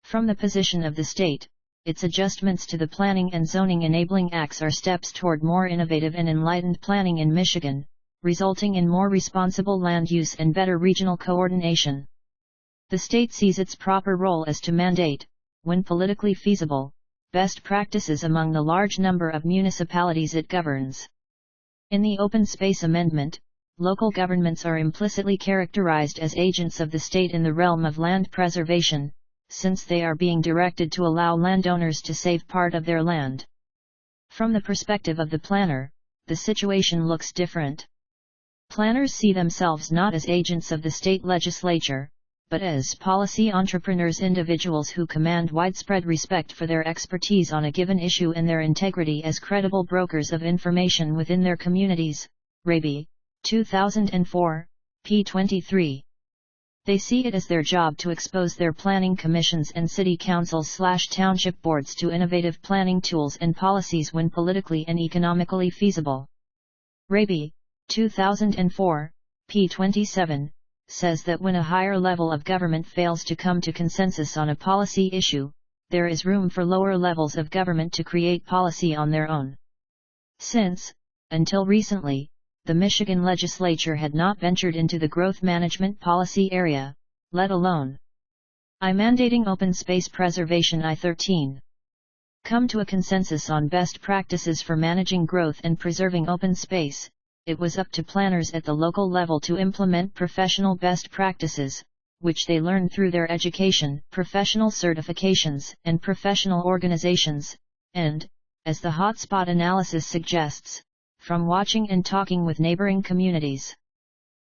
From the position of the state, its adjustments to the Planning and Zoning Enabling Acts are steps toward more innovative and enlightened planning in Michigan, resulting in more responsible land use and better regional coordination. The state sees its proper role as to mandate, when politically feasible, best practices among the large number of municipalities it governs. In the Open Space Amendment, local governments are implicitly characterized as agents of the state in the realm of land preservation, since they are being directed to allow landowners to save part of their land. From the perspective of the planner, the situation looks different. Planners see themselves not as agents of the state legislature, but as policy entrepreneurs, individuals who command widespread respect for their expertise on a given issue and their integrity as credible brokers of information within their communities. Raby, 2004, p. 23. They see it as their job to expose their planning commissions and city councils/township boards to innovative planning tools and policies when politically and economically feasible. Raby, 2004, p. 27. Says that when a higher level of government fails to come to consensus on a policy issue, there is room for lower levels of government to create policy on their own. Since, until recently, the Michigan legislature had not ventured into the growth management policy area, let alone mandating open space preservation I-13. come to a consensus on best practices for managing growth and preserving open space, it was up to planners at the local level to implement professional best practices, which they learned through their education, professional certifications, and professional organizations, and, as the hotspot analysis suggests, from watching and talking with neighboring communities.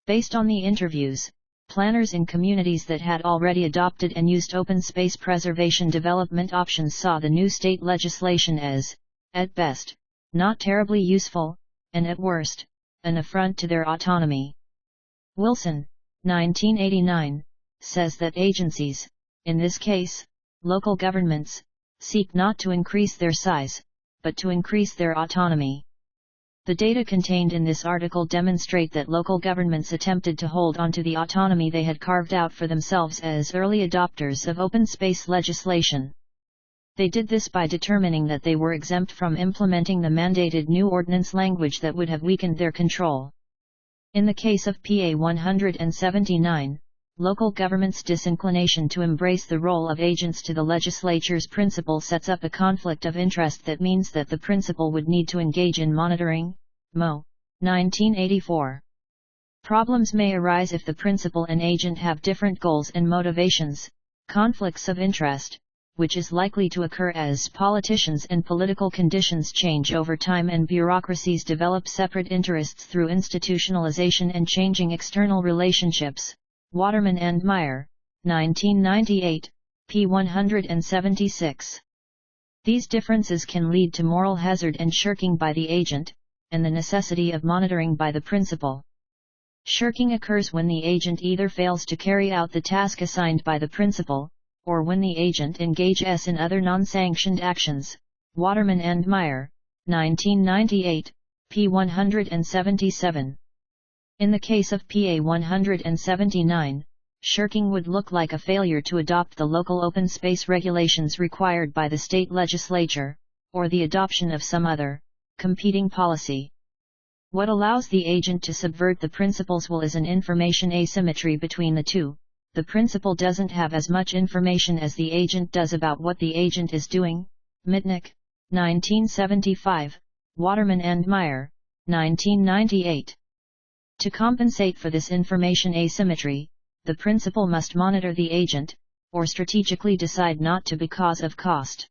Based on the interviews, planners in communities that had already adopted and used open space preservation development options saw the new state legislation as, at best, not terribly useful, and at worst, an affront to their autonomy. Wilson, 1989, says that agencies, in this case, local governments, seek not to increase their size, but to increase their autonomy. The data contained in this article demonstrate that local governments attempted to hold on to the autonomy they had carved out for themselves as early adopters of open space legislation. They did this by determining that they were exempt from implementing the mandated new ordinance language that would have weakened their control. In the case of PA 179, local government's disinclination to embrace the role of agents to the legislature's principle sets up a conflict of interest that means that the principal would need to engage in monitoring. Mo. 1984. Problems may arise if the principal and agent have different goals and motivations, conflicts of interest, which is likely to occur as politicians and political conditions change over time and bureaucracies develop separate interests through institutionalization and changing external relationships. Waterman and Meyer, 1998, p. 176. These differences can lead to moral hazard and shirking by the agent, and the necessity of monitoring by the principal. Shirking occurs when the agent either fails to carry out the task assigned by the principal, or when the agent engages in other non-sanctioned actions. Waterman and Meyer, 1998, p. 177. In the case of PA 179, shirking would look like a failure to adopt the local open space regulations required by the state legislature, or the adoption of some other, competing policy. What allows the agent to subvert the principal's will is an information asymmetry between the two. The principal doesn't have as much information as the agent does about what the agent is doing. Mitnick, 1975, Waterman and Meyer, 1998. To compensate for this information asymmetry, the principal must monitor the agent, or strategically decide not to because of cost.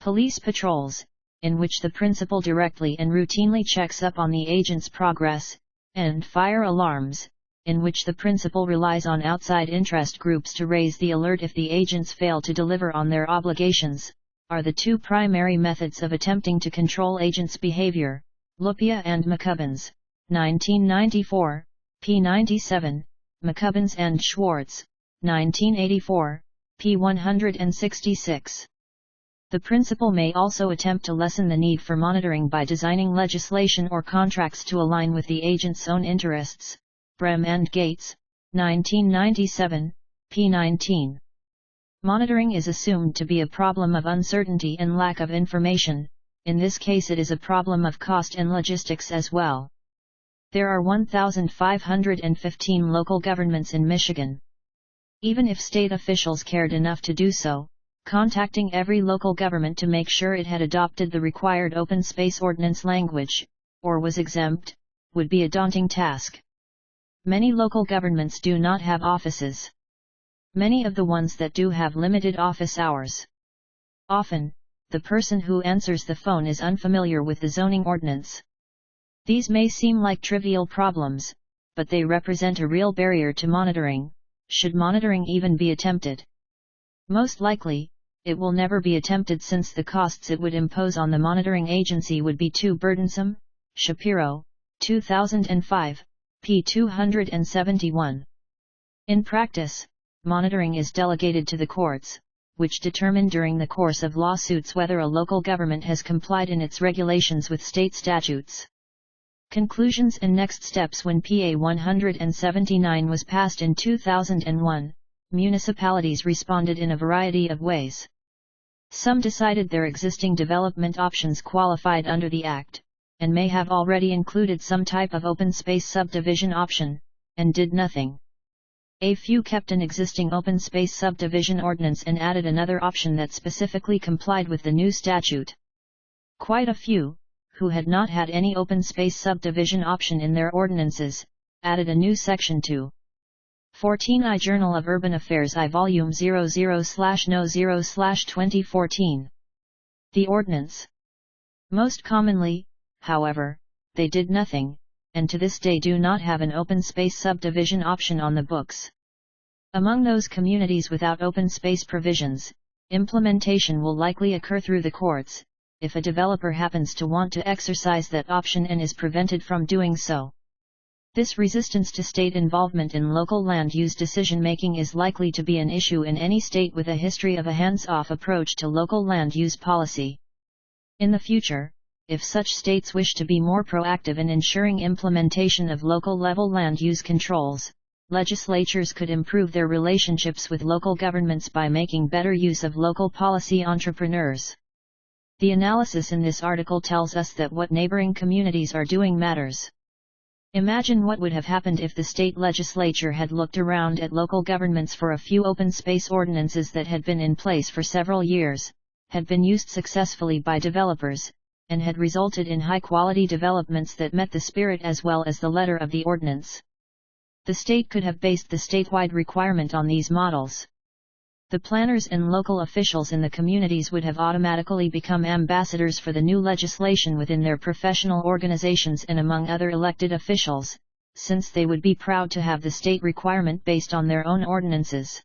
Police patrols, in which the principal directly and routinely checks up on the agent's progress, and fire alarms, in which the principal relies on outside interest groups to raise the alert if the agents fail to deliver on their obligations, are the two primary methods of attempting to control agents' behavior. Lupia and McCubbins, 1994, p. 97, McCubbins and Schwartz, 1984, p. 166. The principal may also attempt to lessen the need for monitoring by designing legislation or contracts to align with the agent's own interests. Brem and Gates, 1997, p. 19. Monitoring is assumed to be a problem of uncertainty and lack of information. In this case it is a problem of cost and logistics as well. There are 1,515 local governments in Michigan. Even if state officials cared enough to do so, contacting every local government to make sure it had adopted the required open space ordinance language, or was exempt, would be a daunting task. Many local governments do not have offices. Many of the ones that do have limited office hours. Often, the person who answers the phone is unfamiliar with the zoning ordinance. These may seem like trivial problems, but they represent a real barrier to monitoring, should monitoring even be attempted. Most likely, it will never be attempted since the costs it would impose on the monitoring agency would be too burdensome. Shapiro, 2005, p. 271. In practice, monitoring is delegated to the courts, which determine during the course of lawsuits whether a local government has complied in its regulations with state statutes. Conclusions and next steps. When PA 179 was passed in 2001, municipalities responded in a variety of ways. Some decided their existing development options qualified under the Act, and may have already included some type of open space subdivision option, and did nothing. A few kept an existing open space subdivision ordinance and added another option that specifically complied with the new statute. Quite a few, who had not had any open space subdivision option in their ordinances, added a new section to 14 I Journal of Urban Affairs I Volume 00/No0/2014. The ordinance. Most commonly, however, they did nothing, and to this day do not have an open space subdivision option on the books. Among those communities without open space provisions, implementation will likely occur through the courts, if a developer happens to want to exercise that option and is prevented from doing so. This resistance to state involvement in local land use decision-making is likely to be an issue in any state with a history of a hands-off approach to local land use policy. In the future, if such states wish to be more proactive in ensuring implementation of local-level land use controls, legislatures could improve their relationships with local governments by making better use of local policy entrepreneurs. The analysis in this article tells us that what neighboring communities are doing matters. Imagine what would have happened if the state legislature had looked around at local governments for a few open space ordinances that had been in place for several years, had been used successfully by developers, and had resulted in high-quality developments that met the spirit as well as the letter of the ordinance. The state could have based the statewide requirement on these models. The planners and local officials in the communities would have automatically become ambassadors for the new legislation within their professional organizations and among other elected officials, since they would be proud to have the state requirement based on their own ordinances.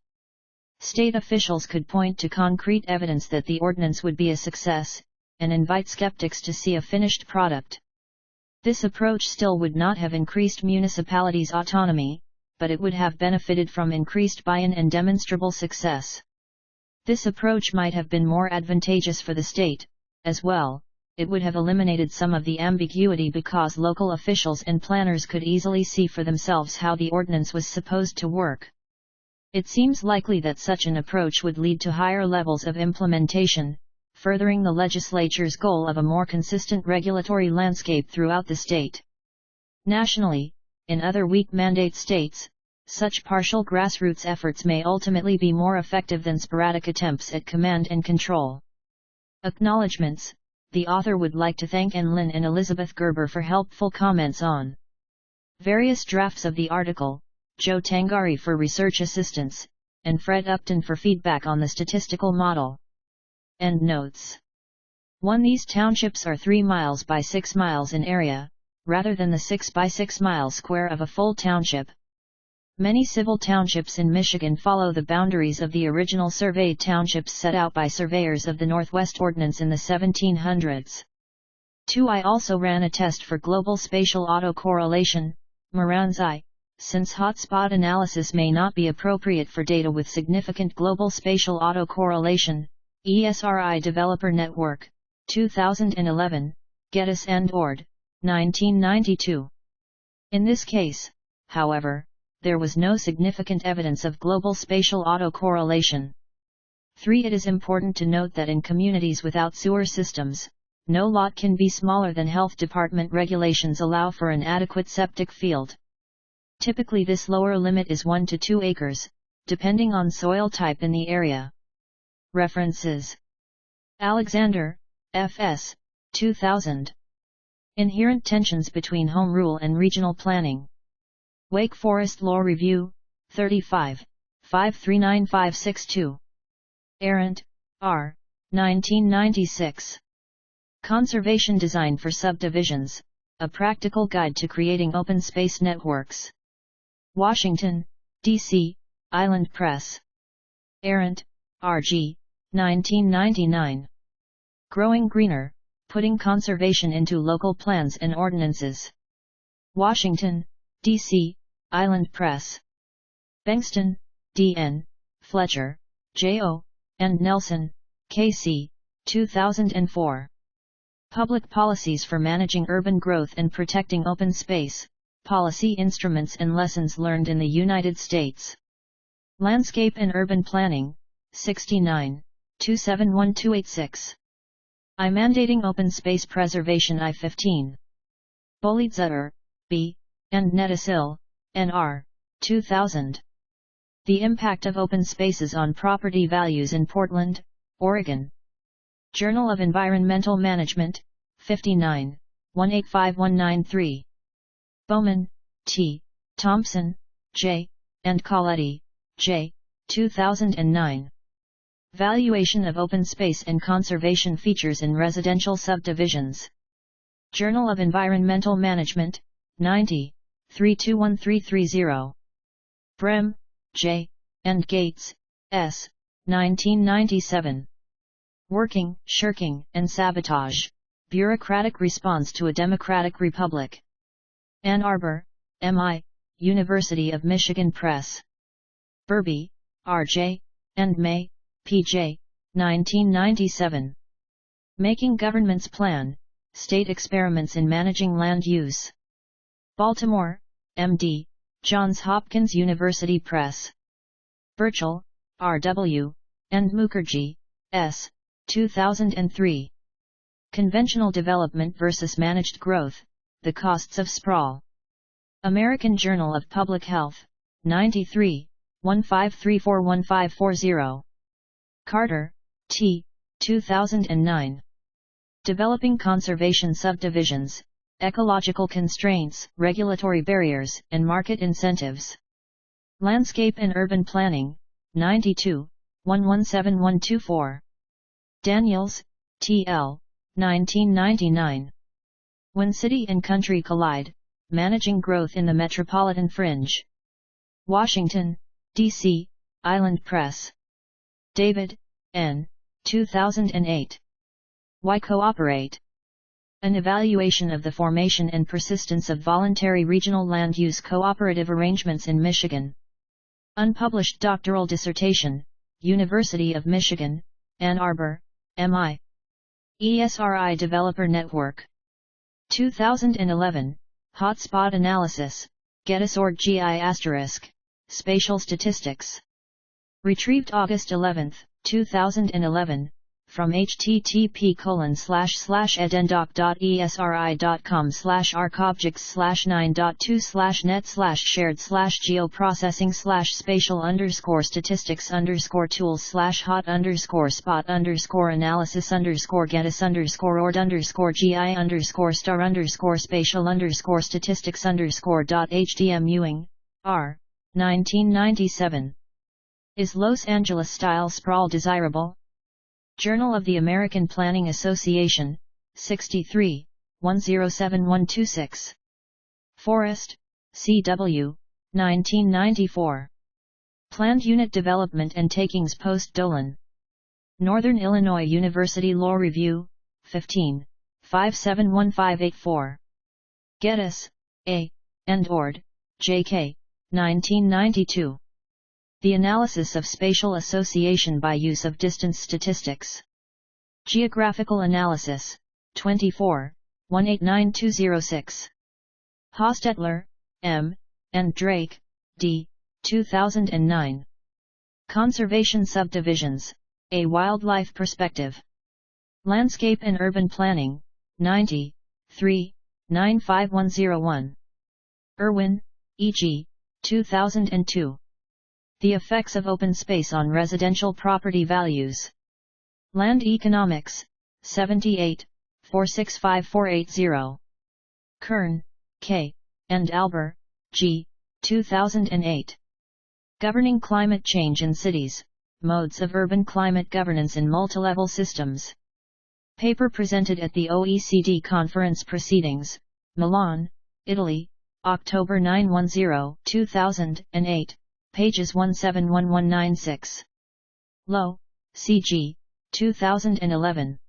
State officials could point to concrete evidence that the ordinance would be a success, and invite skeptics to see a finished product. This approach still would not have increased municipalities' autonomy, but it would have benefited from increased buy-in and demonstrable success. This approach might have been more advantageous for the state, as well. It would have eliminated some of the ambiguity because local officials and planners could easily see for themselves how the ordinance was supposed to work. It seems likely that such an approach would lead to higher levels of implementation, furthering the legislature's goal of a more consistent regulatory landscape throughout the state. Nationally, in other weak mandate states, such partial grassroots efforts may ultimately be more effective than sporadic attempts at command and control. Acknowledgements. The author would like to thank Ann Lin and Elizabeth Gerber for helpful comments on various drafts of the article, Joe Tangari for research assistance, and Fred Upton for feedback on the statistical model. Endnotes. 1. These townships are 3 miles by 6 miles in area, rather than the 6 by 6 miles square of a full township. Many civil townships in Michigan follow the boundaries of the original surveyed townships set out by surveyors of the Northwest Ordinance in the 1700s. 2. I also ran a test for global spatial autocorrelation, Moran's I, since hotspot analysis may not be appropriate for data with significant global spatial autocorrelation, ESRI Developer Network, 2011, Geddes and Ord, 1992. In this case, however, there was no significant evidence of global spatial autocorrelation. 3. It is important to note that in communities without sewer systems, no lot can be smaller than Health Department regulations allow for an adequate septic field. Typically this lower limit is 1 to 2 acres, depending on soil type in the area. References. Alexander, F.S., 2000. Inherent Tensions Between Home Rule and Regional Planning. Wake Forest Law Review, 35, 539562. Arendt, R., 1996. Conservation Design for Subdivisions, A Practical Guide to Creating Open Space Networks. Washington, D.C., Island Press. Arendt, R.G., 1999. Growing Greener, Putting Conservation into Local Plans and Ordinances. Washington, D.C., Island Press. Bengston, D.N., Fletcher, J.O., and Nelson, K.C., 2004. Public Policies for Managing Urban Growth and Protecting Open Space, Policy Instruments and Lessons Learned in the United States. Landscape and Urban Planning, 69, 271286. I Mandating Open Space Preservation I-15. Bolidzetter, B., and Netasil, N.R., 2000. The Impact of Open Spaces on Property Values in Portland, Oregon. Journal of Environmental Management, 59, 185193. Bowman, T., Thompson, J., and Colletti, J., 2009. Valuation of Open Space and Conservation Features in Residential Subdivisions. Journal of Environmental Management, 90, 321330. Brehm, J., and Gates, S., 1997. Working, Shirking, and Sabotage, Bureaucratic Response to a Democratic Republic. Ann Arbor, M.I., University of Michigan Press. Burby, R.J., and May, P.J., 1997. Making Governments Plan, State Experiments in Managing Land Use. Baltimore, M.D., Johns Hopkins University Press. Burchell, R.W., and Mukherjee, S., 2003. Conventional Development versus Managed Growth, The Costs of Sprawl. American Journal of Public Health, 93, 15341540. Carter, T., 2009. Developing Conservation Subdivisions, Ecological Constraints, Regulatory Barriers, and Market Incentives. Landscape and Urban Planning, 92, 117124. Daniels, T.L., 1999. When City and Country Collide, Managing Growth in the Metropolitan Fringe. Washington, D.C., Island Press. David, N., 2008. Why Cooperate? An Evaluation of the Formation and Persistence of Voluntary Regional Land Use Cooperative Arrangements in Michigan. Unpublished doctoral dissertation, University of Michigan, Ann Arbor, M.I. ESRI Developer Network. 2011, Hotspot Analysis, Getasort GI*, Spatial Statistics. Retrieved August 11, 2011, from http://eden.eSRI.com/arcobjects/9.2/net/shared/geo-processing/spatial_statistics_net/spatial_analysis_getasort_spatial_analysis_get_. R. 1997. Is Los Angeles style sprawl desirable? Journal of the American Planning Association, 63, 107126. Forrest, C.W., 1994. Planned Unit Development and Takings Post-Dolan. Northern Illinois University Law Review, 15, 571584. Geddes, A., and Ord, J.K., 1992. The Analysis of Spatial Association by Use of Distance Statistics. Geographical Analysis, 24, 189206. Hostetler, M., and Drake, D., 2009. Conservation Subdivisions, A Wildlife Perspective. Landscape and Urban Planning, 90, 3, 95101. Irwin, E.G., 2002. The Effects of Open Space on Residential Property Values. Land Economics, 78, 465480. Kern, K., and Alber, G., 2008. Governing Climate Change in Cities, Modes of Urban Climate Governance in Multilevel Systems. Paper presented at the OECD Conference Proceedings, Milan, Italy, October 910, 2008. Pages 171196. Lowe, C.G., 2011.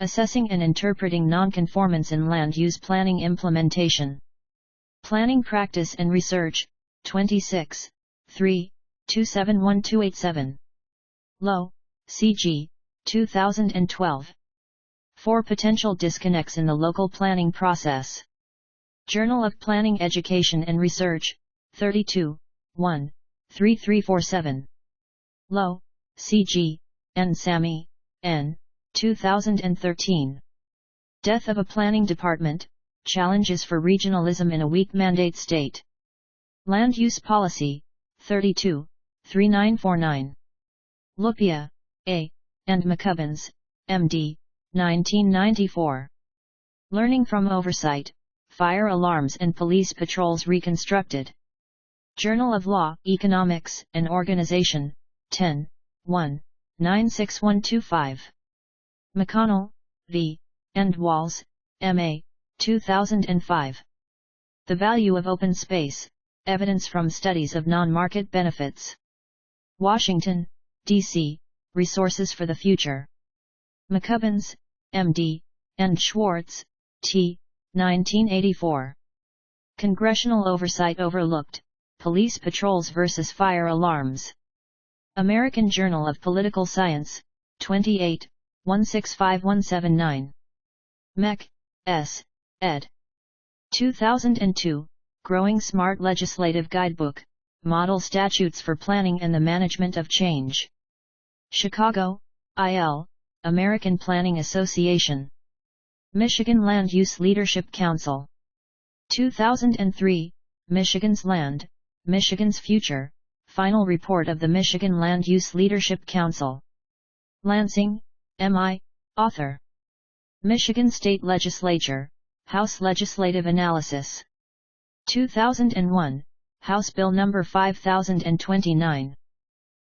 Assessing and Interpreting Nonconformance in Land Use Planning Implementation. Planning Practice and Research, 26, 3, 271287. Lowe, C.G., 2012. 4 Potential Disconnects in the Local Planning Process. Journal of Planning Education and Research, 32, 1. 3347. Lowe, C.G., and Sami, N., 2013. Death of a Planning Department, Challenges for Regionalism in a Weak Mandate State. Land Use Policy, 32, 3949. Lupia, A., and McCubbins, M.D., 1994. Learning from Oversight, Fire Alarms and Police Patrols Reconstructed. Journal of Law, Economics, and Organization, 10, 1, 96125. McConnell, V., and Walls, M.A., 2005. The Value of Open Space, Evidence from Studies of Non-Market Benefits. Washington, D.C., Resources for the Future. McCubbins, M.D., and Schwartz, T., 1984. Congressional Oversight Overlooked, Police Patrols vs. Fire Alarms. American Journal of Political Science, 28, 165179. Meck, S., ed. 2002, Growing Smart Legislative Guidebook, Model Statutes for Planning and the Management of Change. Chicago, I.L., American Planning Association. Michigan Land Use Leadership Council. 2003, Michigan's Land, Michigan's Future, Final Report of the Michigan Land Use Leadership Council. Lansing, M.I., author. Michigan State Legislature, House Legislative Analysis. 2001, House Bill No. 5029.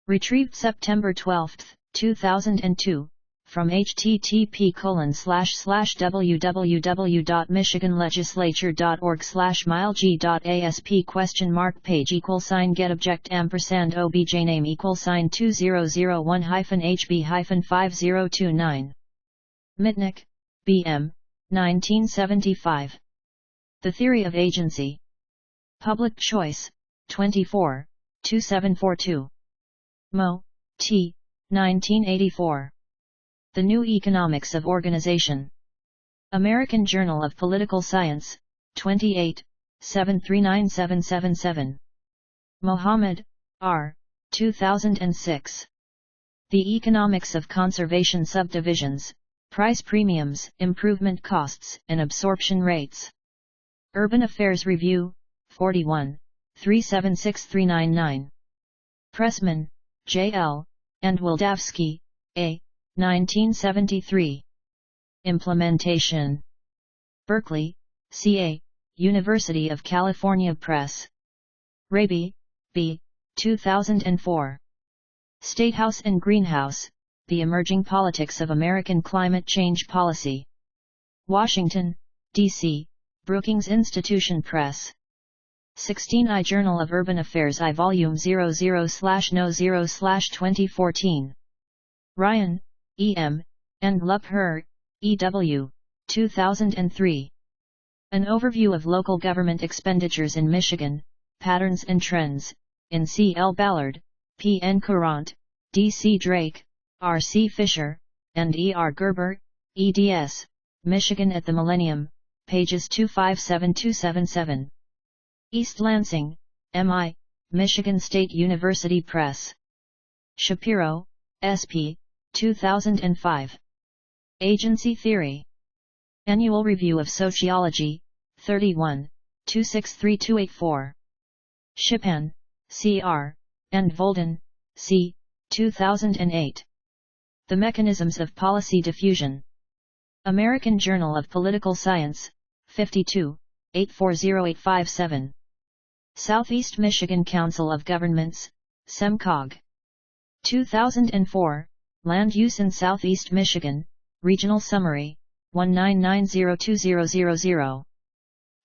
Retrieved September 12, 2002, from http://www.michiganlegislature.org/mileg.asp ? Page =get object &objname =2001-HB-5029. Mitnick, B.M., 1975. The Theory of Agency. Public Choice, 24, 2742. Moe, T., 1984. The New Economics of Organization. American Journal of Political Science, 28, 739777. Mohammed, R., 2006. The Economics of Conservation Subdivisions, Price Premiums, Improvement Costs, and Absorption Rates. Urban Affairs Review, 41, 376399. Pressman, J. L., and Wildavsky, A., 1973. Implementation. Berkeley, C.A., University of California Press. Raby, B., 2004. Statehouse and Greenhouse, The Emerging Politics of American Climate Change Policy. Washington, D.C., Brookings Institution Press. 16 iJournal of Urban Affairs I Volume 00/No0/2014. Ryan, E. M., and Lupher, E. W., 2003. An Overview of Local Government Expenditures in Michigan, Patterns and Trends, in C. L. Ballard, P. N. Courant, D. C. Drake, R. C. Fisher, and E. R. Gerber, eds., Michigan at the Millennium, pages 257277. East Lansing, M.I., Michigan State University Press. Shapiro, S.P., 2005. Agency Theory. Annual Review of Sociology, 31, 263284. Shipan, C.R., and Volden, C., 2008. The Mechanisms of Policy Diffusion. American Journal of Political Science, 52, 840857. Southeast Michigan Council of Governments, SEMCOG. 2004, Land Use in Southeast Michigan, Regional Summary, 199020000.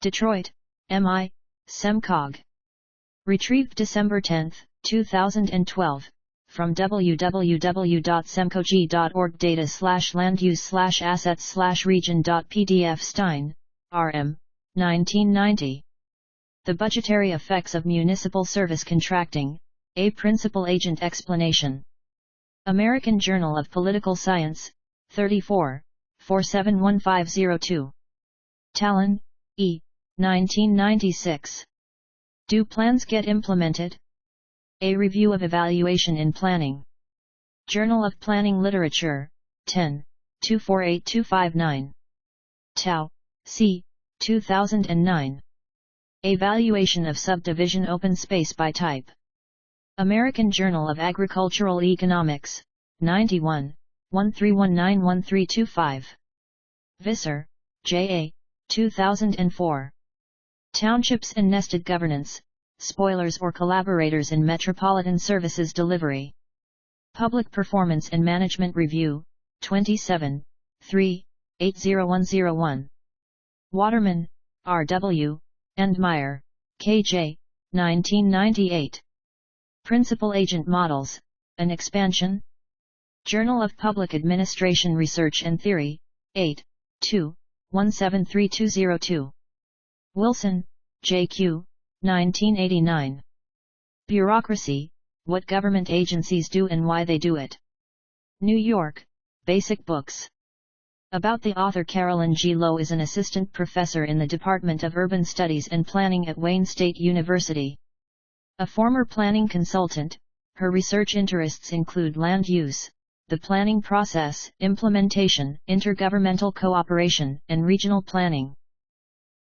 Detroit, M.I., SEMCOG. Retrieved December 10, 2012, from www.semcog.org. Data/landuse/assets/region.pdf. Stein, R.M., 1990. The Budgetary Effects of Municipal Service Contracting, A Principal-Agent Explanation. American Journal of Political Science, 34, 471502. Talon, E., 1996. Do Plans Get Implemented? A Review of Evaluation in Planning. Journal of Planning Literature, 10, 248259. Tao, C., 2009. Evaluation of Subdivision Open Space by Type. American Journal of Agricultural Economics, 91, 1319-1325. Visser, J.A., 2004. Townships and Nested Governance, Spoilers or Collaborators in Metropolitan Services Delivery. Public Performance and Management Review, 27, 3, 80101. Waterman, R.W., Endmeyer, K.J., 1998. Principal Agent Models, an Expansion? Journal of Public Administration Research and Theory, 8, 2, 173202. Wilson, J.Q., 1989. Bureaucracy, What Government Agencies Do and Why They Do It. New York, Basic Books. About the author. Carolyn G. Lowe is an assistant professor in the Department of Urban Studies and Planning at Wayne State University. A former planning consultant, her research interests include land use, the planning process, implementation, intergovernmental cooperation, and regional planning.